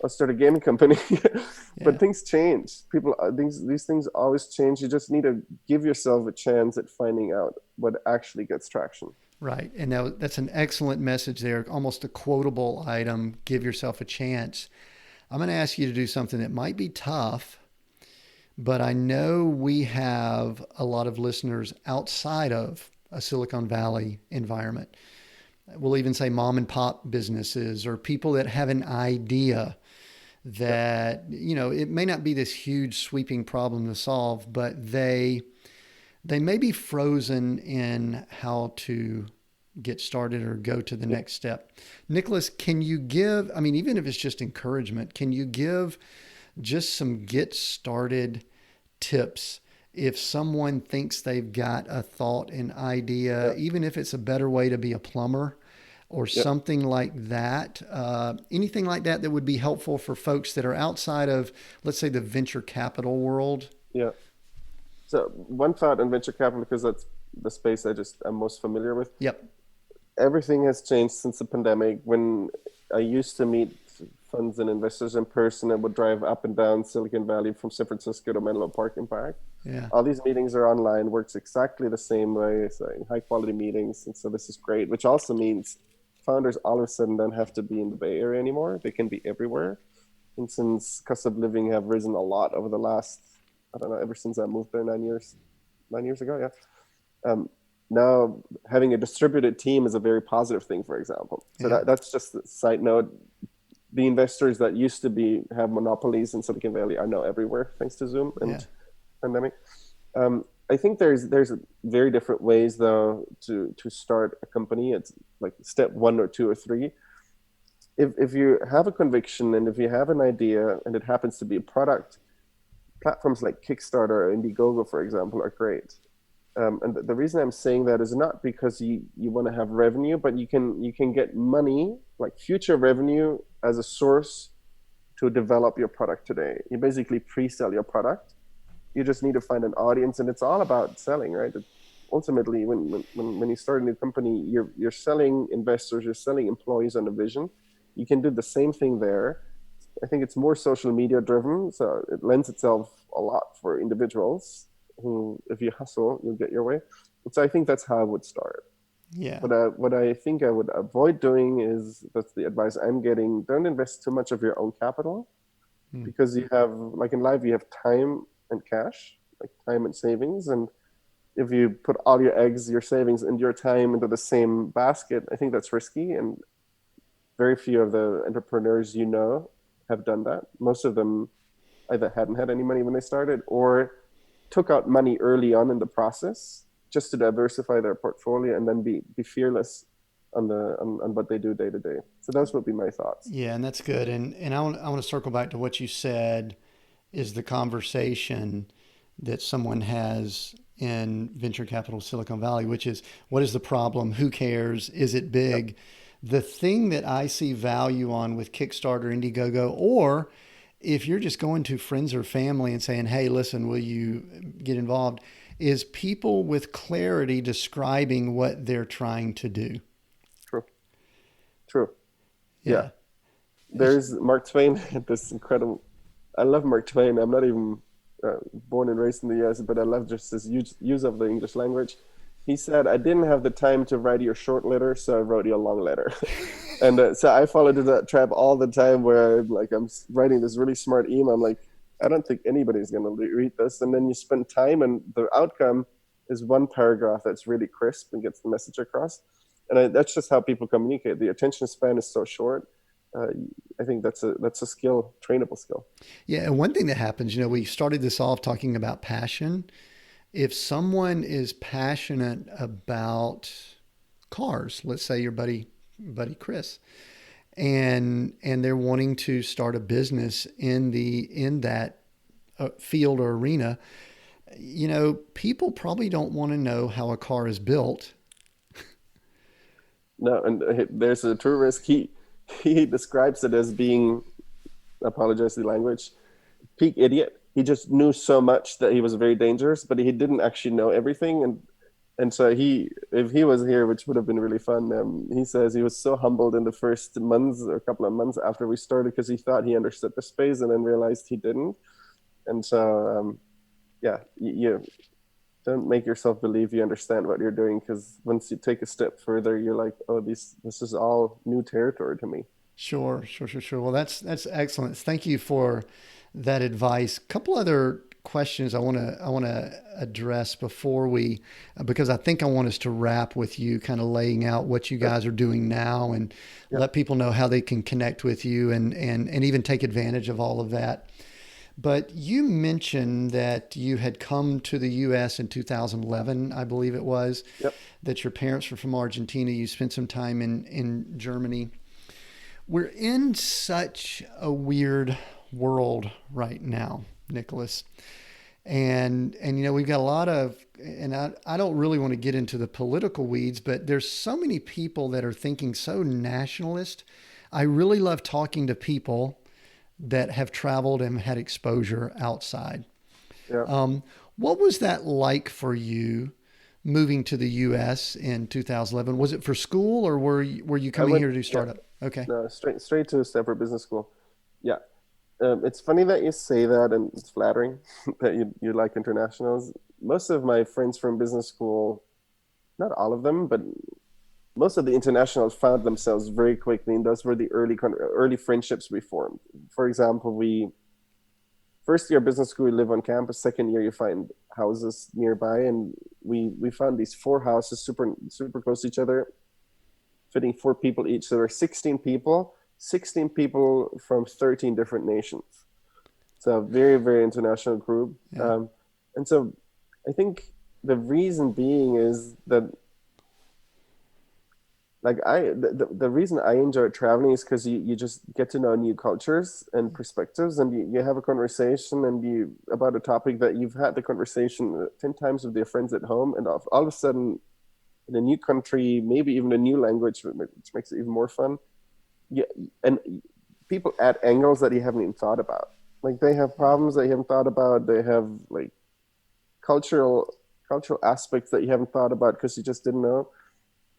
I'll start a gaming company. But things change. These things always change. You just need to give yourself a chance at finding out what actually gets traction. Right. And that's an excellent message there. Almost a quotable item. Give yourself a chance. I'm going to ask you to do something that might be tough, but I know we have a lot of listeners outside of a Silicon Valley environment. We'll even say mom and pop businesses or people that have an idea that, it may not be this huge sweeping problem to solve, but they may be frozen in how to get started or go to the next step. Nicholas, can you give, even if it's just encouragement, can you give just some get started tips if someone thinks they've got a thought, an idea, even if it's a better way to be a plumber or something like that, anything like that would be helpful for folks that are outside of, let's say, the venture capital world? Yeah. So one thought on venture capital, because that's the space I'm most familiar with. Yep. Everything has changed since the pandemic. When I used to meet funds and investors in person, I would drive up and down Silicon Valley from San Francisco to Menlo Park and back. Yeah. All these meetings are online, works exactly the same way. It's like high quality meetings. And so this is great, which also means founders all of a sudden don't have to be in the Bay Area anymore. They can be everywhere. And since cost of living have risen a lot over the last, I don't know, ever since I moved there 9 years ago, yeah. Now having a distributed team is a very positive thing, for example. So that's just a side note. The investors that used to have monopolies in Silicon Valley are now everywhere thanks to Zoom and pandemic. I think there's very different ways though to start a company. It's like step 1 or 2 or 3. If you have a conviction and if you have an idea and it happens to be a product, platforms like Kickstarter or Indiegogo, for example, are great. And the reason I'm saying that is not because you want to have revenue, but you can get money, like future revenue, as a source to develop your product today. You basically pre-sell your product. You just need to find an audience, and it's all about selling, right? Ultimately, when you start a new company, you're selling investors, you're selling employees on a vision. You can do the same thing there. I think it's more social media driven, so it lends itself a lot for individuals who, if you hustle, you'll get your way. So I think that's how I would start. Yeah. But what I think I would avoid doing is, that's the advice I'm getting, don't invest too much of your own capital, because you have, like in life, you have time and cash, like time and savings. And if you put all your eggs, your savings and your time into the same basket, I think that's risky. And very few of the entrepreneurs have done that. Most of them either hadn't had any money when they started or took out money early on in the process just to diversify their portfolio and then be fearless on what they do day to day. So those would be my thoughts. Yeah, and that's good. And I want to circle back to what you said is the conversation that someone has in venture capital Silicon Valley, which is, what is the problem? Who cares? Is it big? Yep. The thing that I see value on with Kickstarter, Indiegogo, or if you're just going to friends or family and saying, hey, listen, will you get involved, is people with clarity describing what they're trying to do. True. Yeah. There's Mark Twain had this incredible, I love Mark Twain. I'm not even born and raised in the US, but I love just his use of the English language. He said, I didn't have the time to write you a short letter, so I wrote you a long letter. And so I fall into that trap all the time where I'm writing this really smart email. I'm like, I don't think anybody's going to read this. And then you spend time and the outcome is one paragraph that's really crisp and gets the message across. And that's just how people communicate. The attention span is so short. I think that's a skill, trainable skill. Yeah. And one thing that happens, we started this off talking about passion. If someone is passionate about cars, let's say your buddy Chris, and they're wanting to start a business in that field or arena, people probably don't want to know how a car is built. No, and there's a true risk. He describes it as being, I apologize for the language, peak idiot. He just knew so much that he was very dangerous, but he didn't actually know everything. And so if he was here, which would have been really fun, he says he was so humbled in the first months or a couple of months after we started because he thought he understood the space and then realized he didn't. And so, you don't make yourself believe you understand what you're doing, because once you take a step further, you're like, oh, this is all new territory to me. Sure. Well, that's excellent. Thank you for that advice. A couple other questions I want to address because I think I want us to wrap with you kind of laying out what you guys are doing now and let people know how they can connect with you and even take advantage of all of that. But you mentioned that you had come to the U.S. in 2011, I believe it was, that your parents were from Argentina. You spent some time in Germany. We're in such a weird world right now, Nicholas. And we've got a lot of, and I don't really want to get into the political weeds, but there's so many people that are thinking so nationalist. I really love talking to people that have traveled and had exposure outside. Yeah. What was that like for you moving to the U.S. in 2011? Was it for school, or were you coming here to do startup? Yeah. Okay. No, straight to Stanford Business School. Yeah. It's funny that you say that, and it's flattering that you like internationals. Most of my friends from business school, not all of them, but most of the internationals found themselves very quickly, and those were the early friendships we formed. For example, we first year business school, we live on campus. Second year, you find houses nearby, and we found these 4 houses super close to each other, fitting 4 people each. So there are 16 people from 13 different nations. So a very, very international group. Yeah. And so I think the reason being is that, like, the reason I enjoy traveling is because you just get to know new cultures and perspectives, and you have a conversation and you about a topic that you've had the conversation 10 times with your friends at home, and all of a sudden in a new country, maybe even a new language, which makes it even more fun. Yeah, and people add angles that you haven't even thought about. Like, they have problems that you haven't thought about. They have like cultural aspects that you haven't thought about because you just didn't know.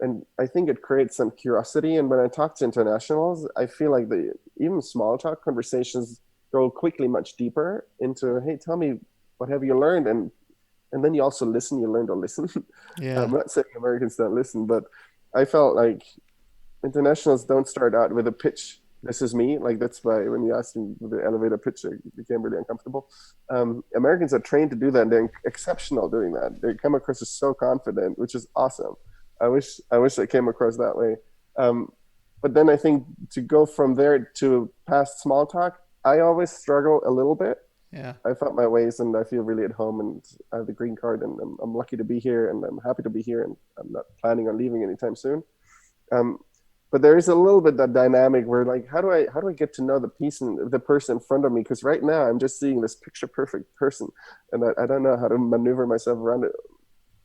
And I think it creates some curiosity. And when I talk to internationals, I feel like even small talk conversations go quickly much deeper into, hey, tell me, what have you learned? And then you also listen. You learn to listen. Yeah. I'm not saying Americans don't listen, but I felt like internationals don't start out with a pitch. This is me. Like, that's why when you asked me the elevator pitch, it became really uncomfortable. Americans are trained to do that, and they're exceptional doing that. They come across as so confident, which is awesome. I wish I came across that way. But then I think to go from there to past small talk, I always struggle a little bit. Yeah. I found my ways, and I feel really at home, and I have the green card, and I'm lucky to be here, and I'm happy to be here, and I'm not planning on leaving anytime soon. But there is a little bit that dynamic where, like, how do I get to know the person in front of me? Because right now I'm just seeing this picture perfect person, and I don't know how to maneuver myself around it.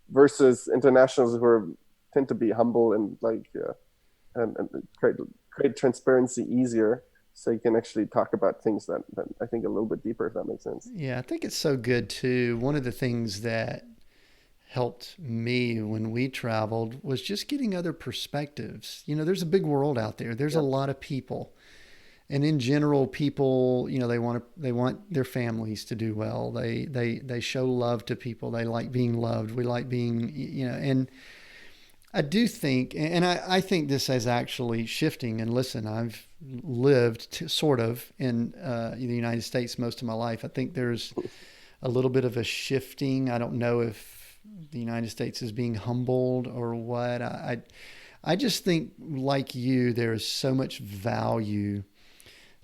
Versus internationals who tend to be humble and and create transparency easier, so you can actually talk about things that I think a little bit deeper, if that makes sense. Yeah, I think it's so good too. One of the things that helped me when we traveled was just getting other perspectives. There's a big world out there. There's a lot of people. And in general, people, they want their families to do well. They show love to people. They like being loved. We like being, and I do think, and I think this is actually shifting. And listen, I've lived sort of in the United States most of my life. I think there's a little bit of a shifting. I don't know if the United States is being humbled or what. I just think, like you, there is so much value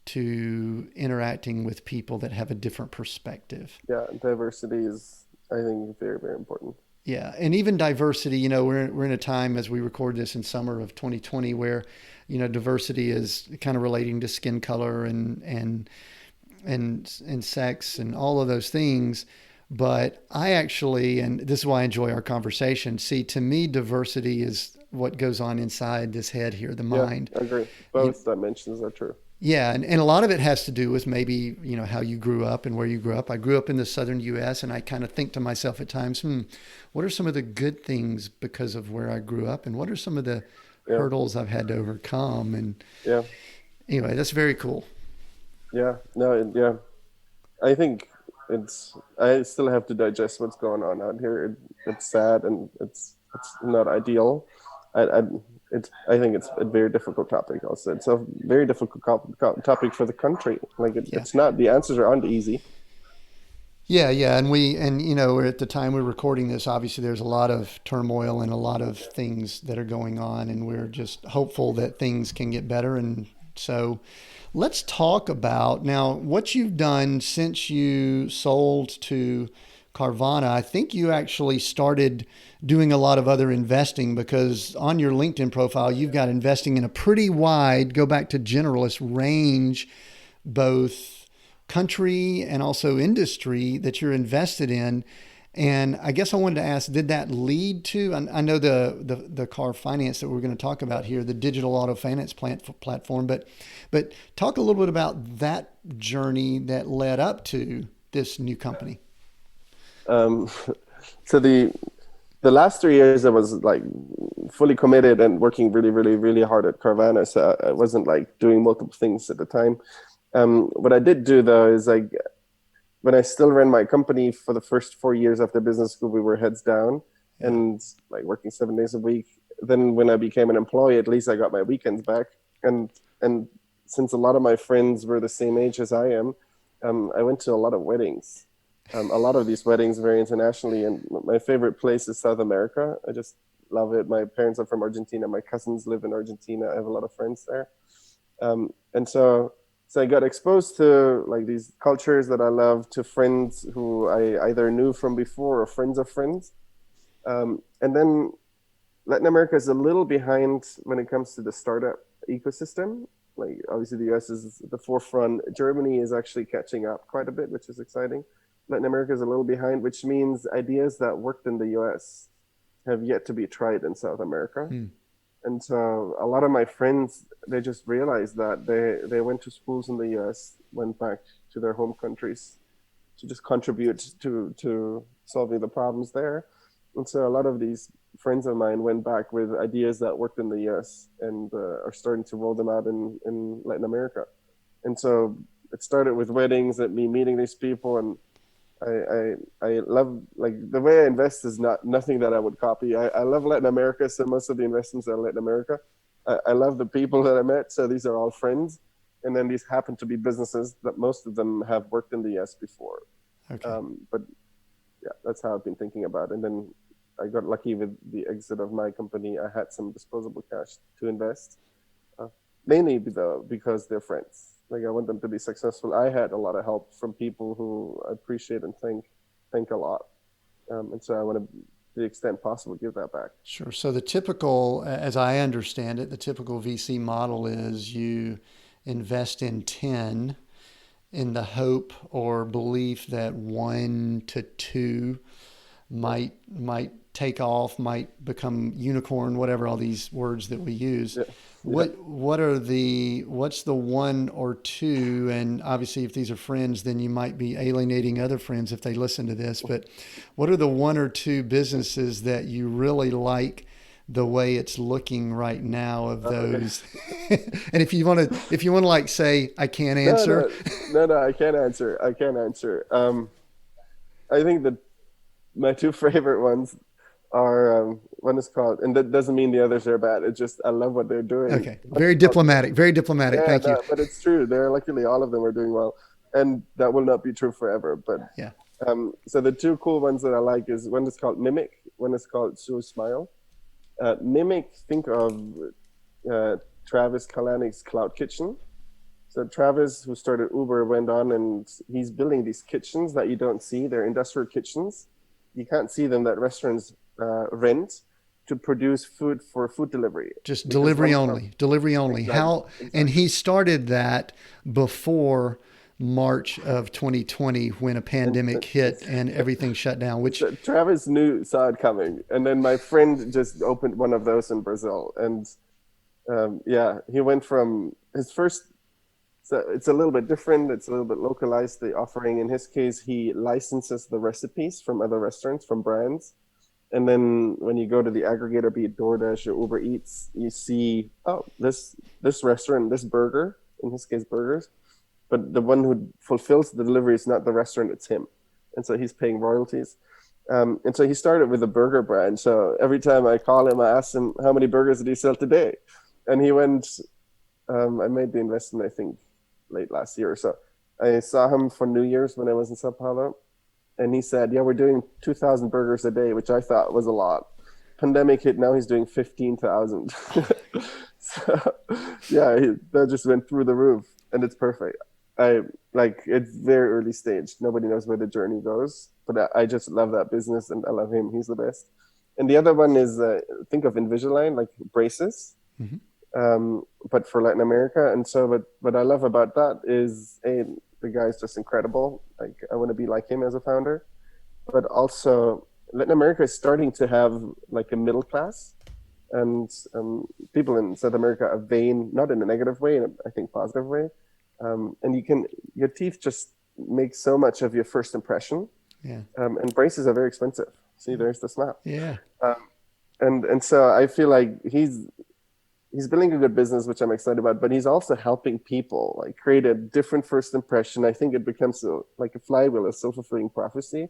to interacting with people that have a different perspective. Yeah, diversity is, I think, very, very important. Yeah, and even diversity, we're in a time as we record this in summer of 2020 where, diversity is kind of relating to skin color and sex and all of those things. But I actually, and this is why I enjoy our conversation, see, to me, diversity is what goes on inside this head here, the mind. Yeah, I agree. Both dimensions are true. Yeah, and a lot of it has to do with maybe, how you grew up and where you grew up. I grew up in the southern U.S., and I kind of think to myself at times, what are some of the good things because of where I grew up, and what are some of the hurdles I've had to overcome? And anyway, that's very cool. Yeah, no, I think I still have to digest what's going on out here. It's sad, and it's not ideal. I think it's a very difficult topic also. It's a very difficult topic for the country. Like, it's not, the answers aren't easy. Yeah. And we're at the time we're recording this, obviously there's a lot of turmoil and a lot of things that are going on, and we're just hopeful that things can get better. And so let's talk about now what you've done since you sold to Carvana. I think you actually started doing a lot of other investing, because on your LinkedIn profile, you've got investing in a pretty wide, go back to Generalist, range, both country and also industry that you're invested in. And I guess I wanted to ask, did that lead to, I know the car finance that we're going to talk about here, the digital auto finance platform, but talk a little bit about that journey that led up to this new company. So the last 3 years I was like fully committed and working really, really, really hard at Carvana. So I wasn't like doing multiple things at the time. What I did do though is when I still ran my company for the first 4 years after business school, we were heads down and like working 7 days a week. Then when I became an employee, at least I got my weekends back. And since a lot of my friends were the same age as I am, I went to a lot of weddings. A lot of these weddings vary internationally, and my favorite place is South America. I just love it. My parents are from Argentina. My cousins live in Argentina. I have a lot of friends there. And so I got exposed to like these cultures that I love, to friends who I either knew from before or friends of friends. And then Latin America is a little behind when it comes to the startup ecosystem. Like obviously the US is at the forefront. Germany is actually catching up quite a bit, which is exciting. Latin America is a little behind, which means ideas that worked in the US have yet to be tried in South America. And so a lot of my friends, they just realized that they went to schools in the US, went back to their home countries to just contribute to solving the problems there. And so a lot of these friends of mine went back with ideas that worked in the US and are starting to roll them out in Latin America. And so it started with weddings, and me meeting these people, and I love, like, the way I invest is nothing that I would copy. I love Latin America, so most of the investments are Latin America. I love the people that I met, so these are all friends. And then these happen to be businesses that most of them have worked in the US before. Okay. But yeah, that's how I've been thinking about it. And then I got lucky with the exit of my company. I had some disposable cash to invest, mainly because they're friends. Like, I want them to be successful. I had a lot of help from people who I appreciate and thank a lot. And so I want to, to the extent possible, give that back. Sure. So the typical, as I understand it, the typical VC model is you invest in 10 in the hope or belief that 1 to 2 might take off, might become unicorn, whatever all these words that we use. Yeah. What's the 1 or 2? And obviously, if these are friends, then you might be alienating other friends if they listen to this. But what are the 1 or 2 businesses that you really like the way it's looking right now of those? And if you want to like say, I can't answer. No, I can't answer. I think that my 2 favorite ones are, one is called, and that doesn't mean the others are bad. It's just, I love what they're doing. Okay. Very diplomatic. Yeah, Thank you. But it's true. Luckily, all of them are doing well, and that will not be true forever. But yeah. So the 2 cool ones that I like is, one is called Mimic. One is called So Smile. Mimic, think of Travis Kalanick's Cloud Kitchen. So Travis, who started Uber, went on and he's building these kitchens that you don't see. They're industrial kitchens. You can't see them, that restaurants rent to produce food for food delivery. Just delivery only. Exactly. And he started that before March of 2020 when a pandemic hit and everything shut down, which Travis saw it coming. And then my friend just opened one of those in Brazil. And he went from his first, so it's a little bit different. It's a little bit localized, the offering. In his case, he licenses the recipes from other restaurants, from brands. And then when you go to the aggregator, be it DoorDash or Uber Eats, you see, this restaurant, this burger, in his case, burgers, but the one who fulfills the delivery is not the restaurant, it's him. And so he's paying royalties. And so he started with a burger brand. So every time I call him, I ask him, how many burgers did he sell today? And he went, I made the investment, I think, late last year or so. I saw him for New Year's when I was in Sao Paulo. And he said, yeah, we're doing 2,000 burgers a day, which I thought was a lot. Pandemic hit, now he's doing 15,000. So yeah, that just went through the roof, and it's perfect. It's very early stage. Nobody knows where the journey goes, but I just love that business and I love him. He's the best. And the other one is, think of Invisalign, like braces, but for Latin America. And so what I love about that is, the guy's just incredible. Like, I want to be like him as a founder. But also, Latin America is starting to have like a middle class, and people in South America are vain, not in a negative way, in a, I think, positive way. And your teeth just make so much of your first impression. Yeah. And braces are very expensive. See, there's the smile. Yeah. And so I feel like he's building a good business, which I'm excited about, but he's also helping people like create a different first impression. I think it becomes like a flywheel, a self-fulfilling prophecy.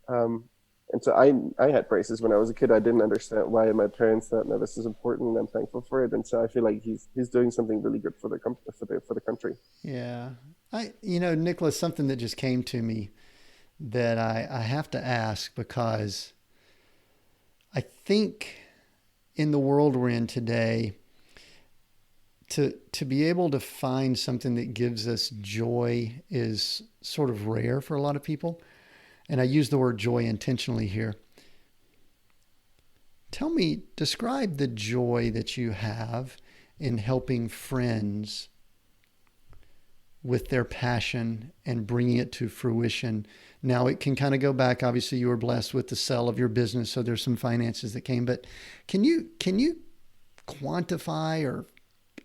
And so I had braces when I was a kid. I didn't understand why my parents thought, no, this is important, and I'm thankful for it. And so I feel like he's doing something really good for the country. Yeah. Nicholas, something that just came to me that I have to ask, because I think in the world we're in today, to be able to find something that gives us joy is sort of rare for a lot of people. And I use the word joy intentionally here. Describe the joy that you have in helping friends with their passion and bringing it to fruition. Now, it can kind of go back. Obviously, you were blessed with the sale of your business, so there's some finances that came. But can you quantify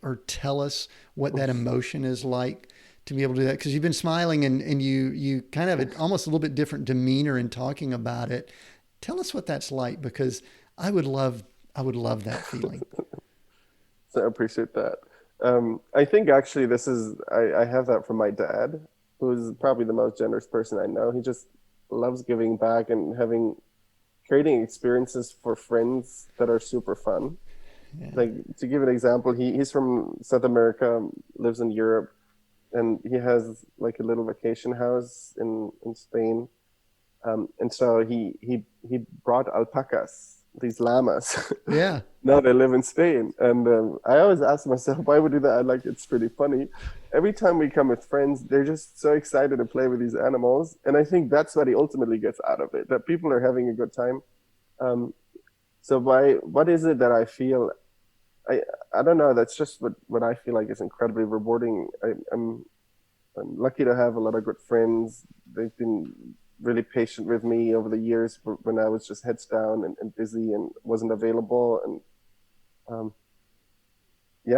or tell us what that emotion is like to be able to do that? Because you've been smiling and you kind of have almost a little bit different demeanor in talking about it. Tell us what that's like, because I would love that feeling. So I appreciate that. I think actually I have that from my dad, who's probably the most generous person I know. He just loves giving back and creating experiences for friends that are super fun. Yeah. Like, to give an example, he's from South America, lives in Europe, and he has like a little vacation house in Spain. And so he brought alpacas, these llamas. Yeah. Now they live in Spain. And I always ask myself, why would do that? It's pretty funny. Every time we come with friends, they're just so excited to play with these animals. And I think that's what he ultimately gets out of it, that people are having a good time. So what is it that I feel? I don't know. That's just what I feel like is incredibly rewarding. I'm lucky to have a lot of good friends. They've been really patient with me over the years when I was just heads down and busy and wasn't available. And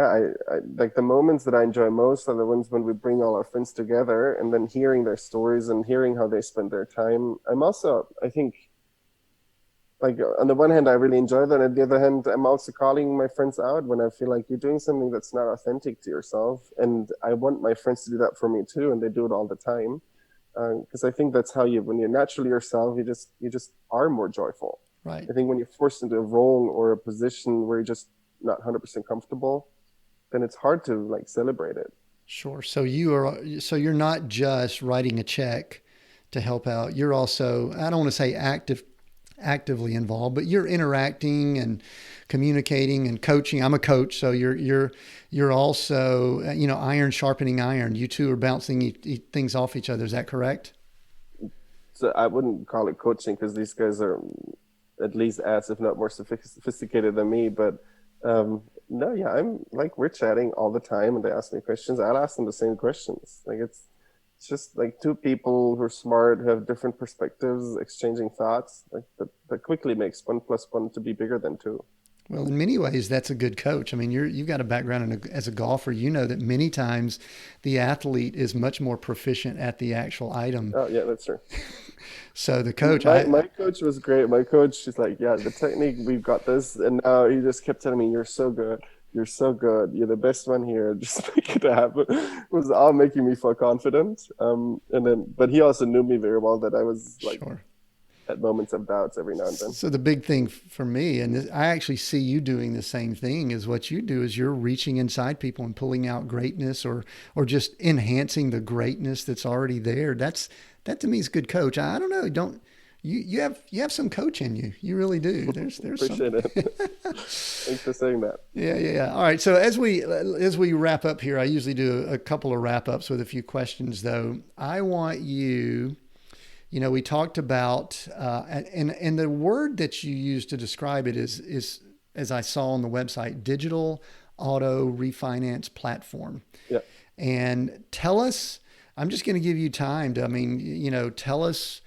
I like the moments that I enjoy most are the ones when we bring all our friends together and then hearing their stories and hearing how they spend their time. I think, like, on the one hand, I really enjoy that. On the other hand, I'm also calling my friends out when I feel like you're doing something that's not authentic to yourself. And I want my friends to do that for me too. And they do it all the time. Because I think that's how when you're naturally yourself, you just are more joyful. Right. I think when you're forced into a role or a position where you're just not 100% comfortable, then it's hard to like celebrate it. Sure. So you're not just writing a check to help out. You're also, I don't want to say actively involved, but you're interacting and communicating and coaching. I'm a coach, so you're also, iron sharpening iron. You two are bouncing things off each other. Is that correct? So I wouldn't call it coaching, because these guys are at least as, if not more sophisticated than me. But no, yeah, we're chatting all the time, and they ask me questions. I'll ask them the same questions. Like, it's just like two people who are smart, who have different perspectives, exchanging thoughts. Like that quickly makes 1 + 1 to be bigger than 2. Well, in many ways, that's a good coach. I mean, you've got a background as a golfer. You know that many times the athlete is much more proficient at the actual item. Oh, yeah, that's true. So the coach... My coach was great. My coach is like, yeah, the technique, we've got this. And now he just kept telling me, you're so good. You're so good. You're the best one here. Just make it happen. It was all making me feel confident. But he also knew me very well, that I was like... Sure. At moments of doubts every now and then. So the big thing for me, and I actually see you doing the same thing, is what you do is you're reaching inside people and pulling out greatness or just enhancing the greatness that's already there. That to me is good coach. I don't know. You have some coach in you. You really do. There's Appreciate it. Thanks for saying that. Yeah. All right. So as we wrap up here, I usually do a couple of wrap ups with a few questions though. I want you, we talked about, and the word that you use to describe it is, as I saw on the website, digital auto refinance platform. Yeah. And tell us, I'm just going to give you time to, tell us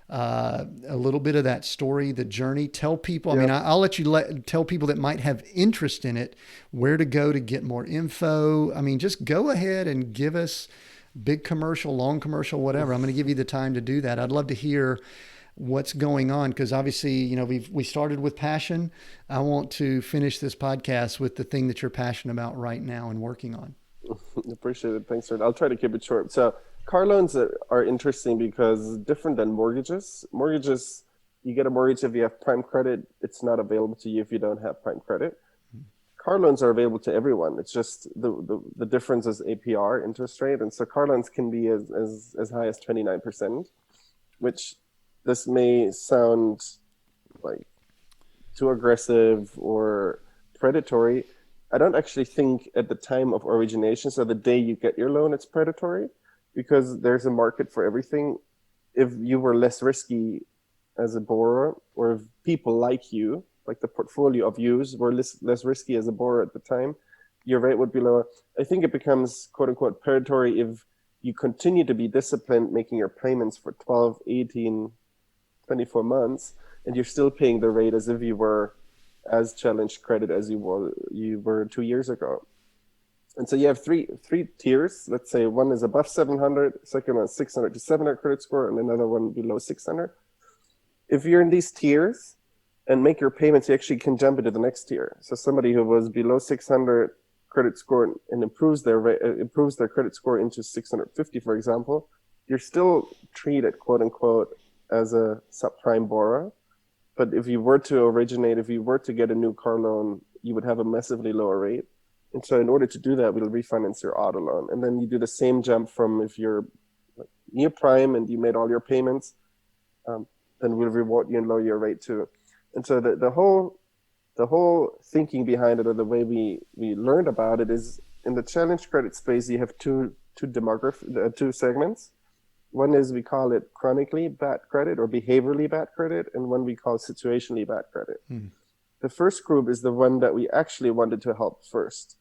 a little bit of that story, the journey. Tell people, yeah. I'll let you tell people that might have interest in it, where to go to get more info. Just go ahead and give us big commercial, long commercial, whatever. I'm going to give you the time to do that. I'd love to hear what's going on, because obviously, you know, we started with passion. I want to finish this podcast with the thing that you're passionate about right now and working on. Appreciate it. Thanks, Fred. I'll try to keep it short. So car loans are interesting because different than mortgages. Mortgages, you get a mortgage if you have prime credit. It's not available to you if you don't have prime credit. Car loans are available to everyone. It's just the difference is APR, interest rate. And so car loans can be as high as 29%, which this may sound like too aggressive or predatory. I don't actually think at the time of origination, so the day you get your loan, it's predatory, because there's a market for everything. If you were less risky as a borrower, or if people like you, like the portfolio of yous were less risky as a borrower at the time, your rate would be lower. I think it becomes quote unquote predatory if you continue to be disciplined, making your payments for 12, 18, 24 months, and you're still paying the rate as if you were as challenged credit as you were 2 years ago. And so you have three tiers. Let's say one is above 700, second one is 600 to 700 credit score, and another one below 600. If you're in these tiers and make your payments, you actually can jump into the next tier. So somebody who was below 600 credit score and improves their credit score into 650, for example, you're still treated, quote unquote, as a subprime borrower. But if you were to get a new car loan, you would have a massively lower rate. And so in order to do that, we'll refinance your auto loan. And then you do the same jump from if you're near prime and you made all your payments, then we'll reward you and lower your rate too. And so the whole thinking behind it, or the way we learned about it, is in the challenge credit space, you have two segments. One is, we call it chronically bad credit or behaviorally bad credit, and one we call situationally bad credit. The first group is the one that we actually wanted to help first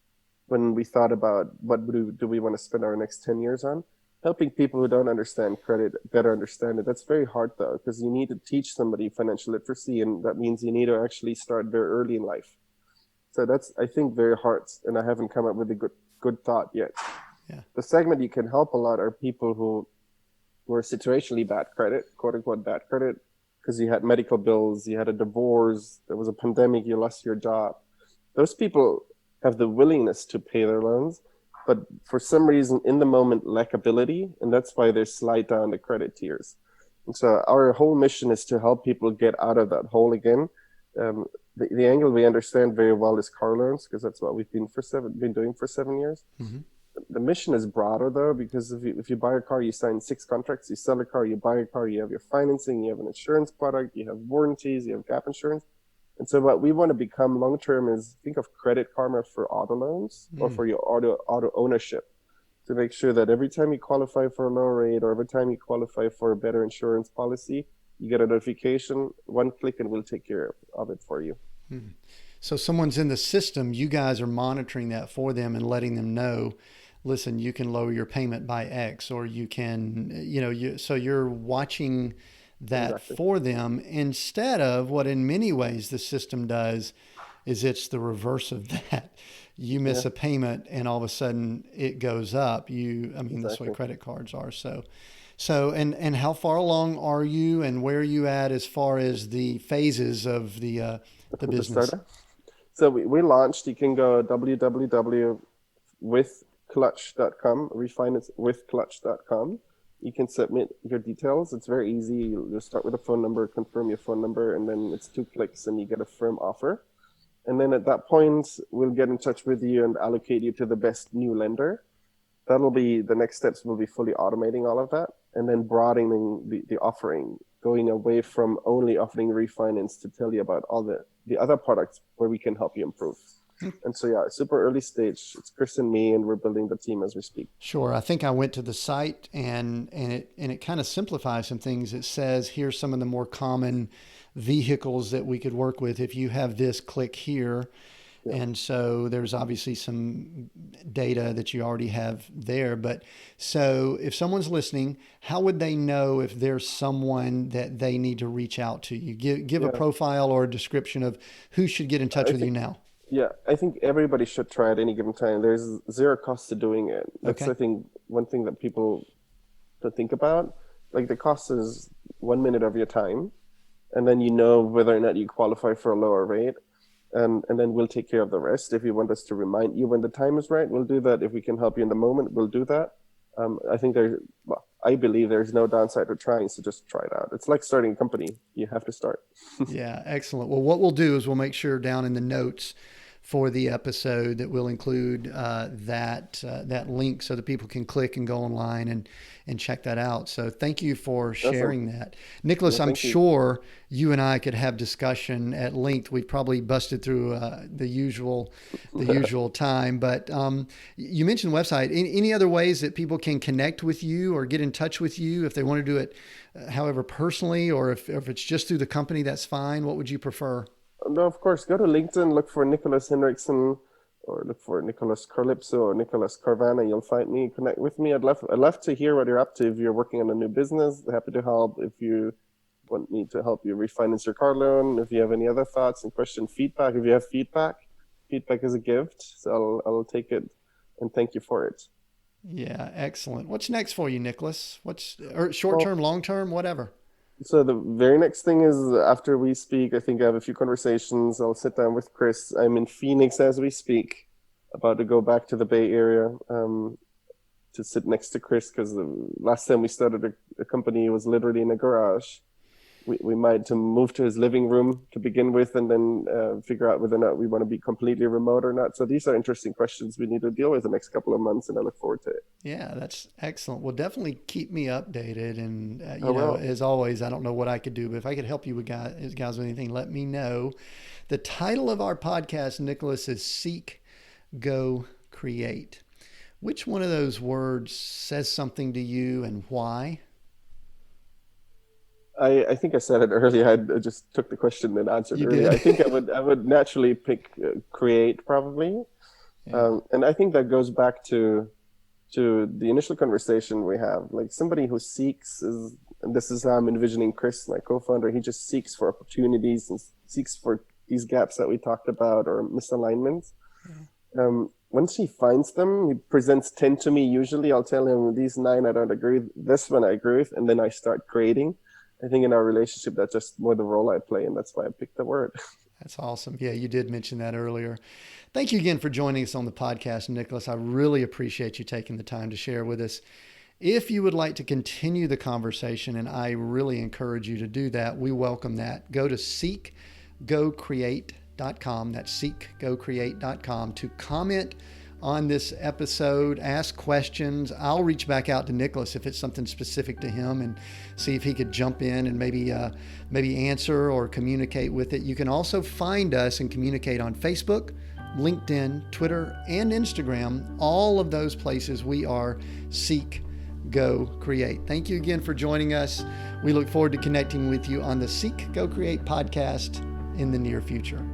when we thought about what do we want to spend our next 10 years on. Helping people who don't understand credit better understand it. That's very hard though, because you need to teach somebody financial literacy, and that means you need to actually start very early in life. So that's, I think, very hard, and I haven't come up with a good thought yet. Yeah. The segment you can help a lot are people who were situationally bad credit, quote unquote bad credit, because you had medical bills, you had a divorce, there was a pandemic, you lost your job. Those people have the willingness to pay their loans, but for some reason in the moment lack ability, and that's why they slide down the credit tiers. And so our whole mission is to help people get out of that hole again. The angle we understand very well is car loans, because that's what we've been doing for 7 years. Mm-hmm. The mission is broader though, because if you buy a car, you sign 6 contracts. You sell a car, you buy a car, you have your financing, you have an insurance product, you have warranties, you have gap insurance. And so what we want to become long term is think of Credit Karma for auto loans or for your auto ownership, to make sure that every time you qualify for a lower rate or every time you qualify for a better insurance policy, you get a notification, one click, and we'll take care of it for you. So someone's in the system, you guys are monitoring that for them and letting them know, listen, you can lower your payment by X, or you can, so you're watching that exactly for them, instead of what in many ways the system does is it's the reverse of that. You miss a payment and all of a sudden it goes up. That's what credit cards are. So, and how far along are you, and where are you at as far as the phases of the business? So we launched, you can go www.withclutch.com, refinance.withclutch.com. You can submit your details. It's very easy. You'll start with a phone number, confirm your phone number, and then it's 2 clicks and you get a firm offer. And then at that point, we'll get in touch with you and allocate you to the best new lender. That'll be the next steps. Will be fully automating all of that, and then broadening the offering, going away from only offering refinance to tell you about all the other products where we can help you improve. And so, super early stage. It's Chris and me, and we're building the team as we speak. Sure. I think I went to the site and it kind of simplifies some things. It says, here's some of the more common vehicles that we could work with. If you have this, click here. Yeah. And so there's obviously some data that you already have there. But so if someone's listening, how would they know if there's someone that they need to reach out to? You give a profile or a description of who should get in touch with you now. Yeah, I think everybody should try at any given time. There's zero cost to doing it. That's, I think, one thing that people don't think about. like the cost is 1 minute of your time, and then you know whether or not you qualify for a lower rate. And then we'll take care of the rest. If you want us to remind you when the time is right, we'll do that. If we can help you in the moment, we'll do that. I believe there's no downside to trying, so just try it out. It's like starting a company. You have to start. Yeah, excellent. Well, what we'll do is we'll make sure down in the notes for the episode that we'll include that link so that people can click and go online and check that out. So thank you for sharing that. Nicholas, I'm sure you and I could have discussion at length. We've probably busted through the usual time, but you mentioned website. Any other ways that people can connect with you or get in touch with you if they want to do it, however, personally, or if it's just through the company, that's fine. What would you prefer? No, of course, go to LinkedIn, look for Nicholas Hinrichsen, or look for Nicholas Calypso or Nicholas Carvana. You'll find me, connect with me. I'd love to hear what you're up to. If you're working on a new business, happy to help. If you want me to help you refinance your car loan, if you have any other thoughts and questions, feedback. If you have feedback is a gift. So I'll take it and thank you for it. Yeah, excellent. What's next for you, Nicholas? Short-term, long-term, whatever? So the very next thing is after we speak, I think I have a few conversations. I'll sit down with Chris. I'm in Phoenix as we speak, about to go back to the Bay Area to sit next to Chris, because the last time we started a company was literally in a garage. We might to move to his living room to begin with, and then figure out whether or not we want to be completely remote or not. So these are interesting questions we need to deal with the next couple of months, and I look forward to it. Yeah, that's excellent. Well, definitely keep me updated. And, as always, I don't know what I could do, but if I could help you with guys with anything, let me know. The title of our podcast, Nicholas, is Seek, Go, Create. Which one of those words says something to you and why? I think I said it earlier. I just took the question and answered You earlier. did. I think I would naturally pick create, probably. Yeah. And I think that goes back to the initial conversation we have. Like somebody who seeks and this is how I'm envisioning Chris, my co-founder. He just seeks for opportunities and seeks for these gaps that we talked about or misalignments. Yeah. Once he finds them, he presents 10 to me. Usually I'll tell him these 9 I don't agree with, this one I agree with, and then I start creating. I think in our relationship, that's just more the role I play, and that's why I picked the word. That's awesome. Yeah, you did mention that earlier. Thank you again for joining us on the podcast, Nicholas. I really appreciate you taking the time to share with us. If you would like to continue the conversation, and I really encourage you to do that, we welcome that. Go to seekgocreate.com. That's seekgocreate.com to comment on this episode, ask questions. I'll reach back out to Nicholas if it's something specific to him and see if he could jump in and maybe answer or communicate with it. You can also find us and communicate on Facebook, LinkedIn, Twitter, and Instagram. All of those places we are Seek, Go, Create. Thank you again for joining us. We look forward to connecting with you on the Seek, Go, Create podcast in the near future.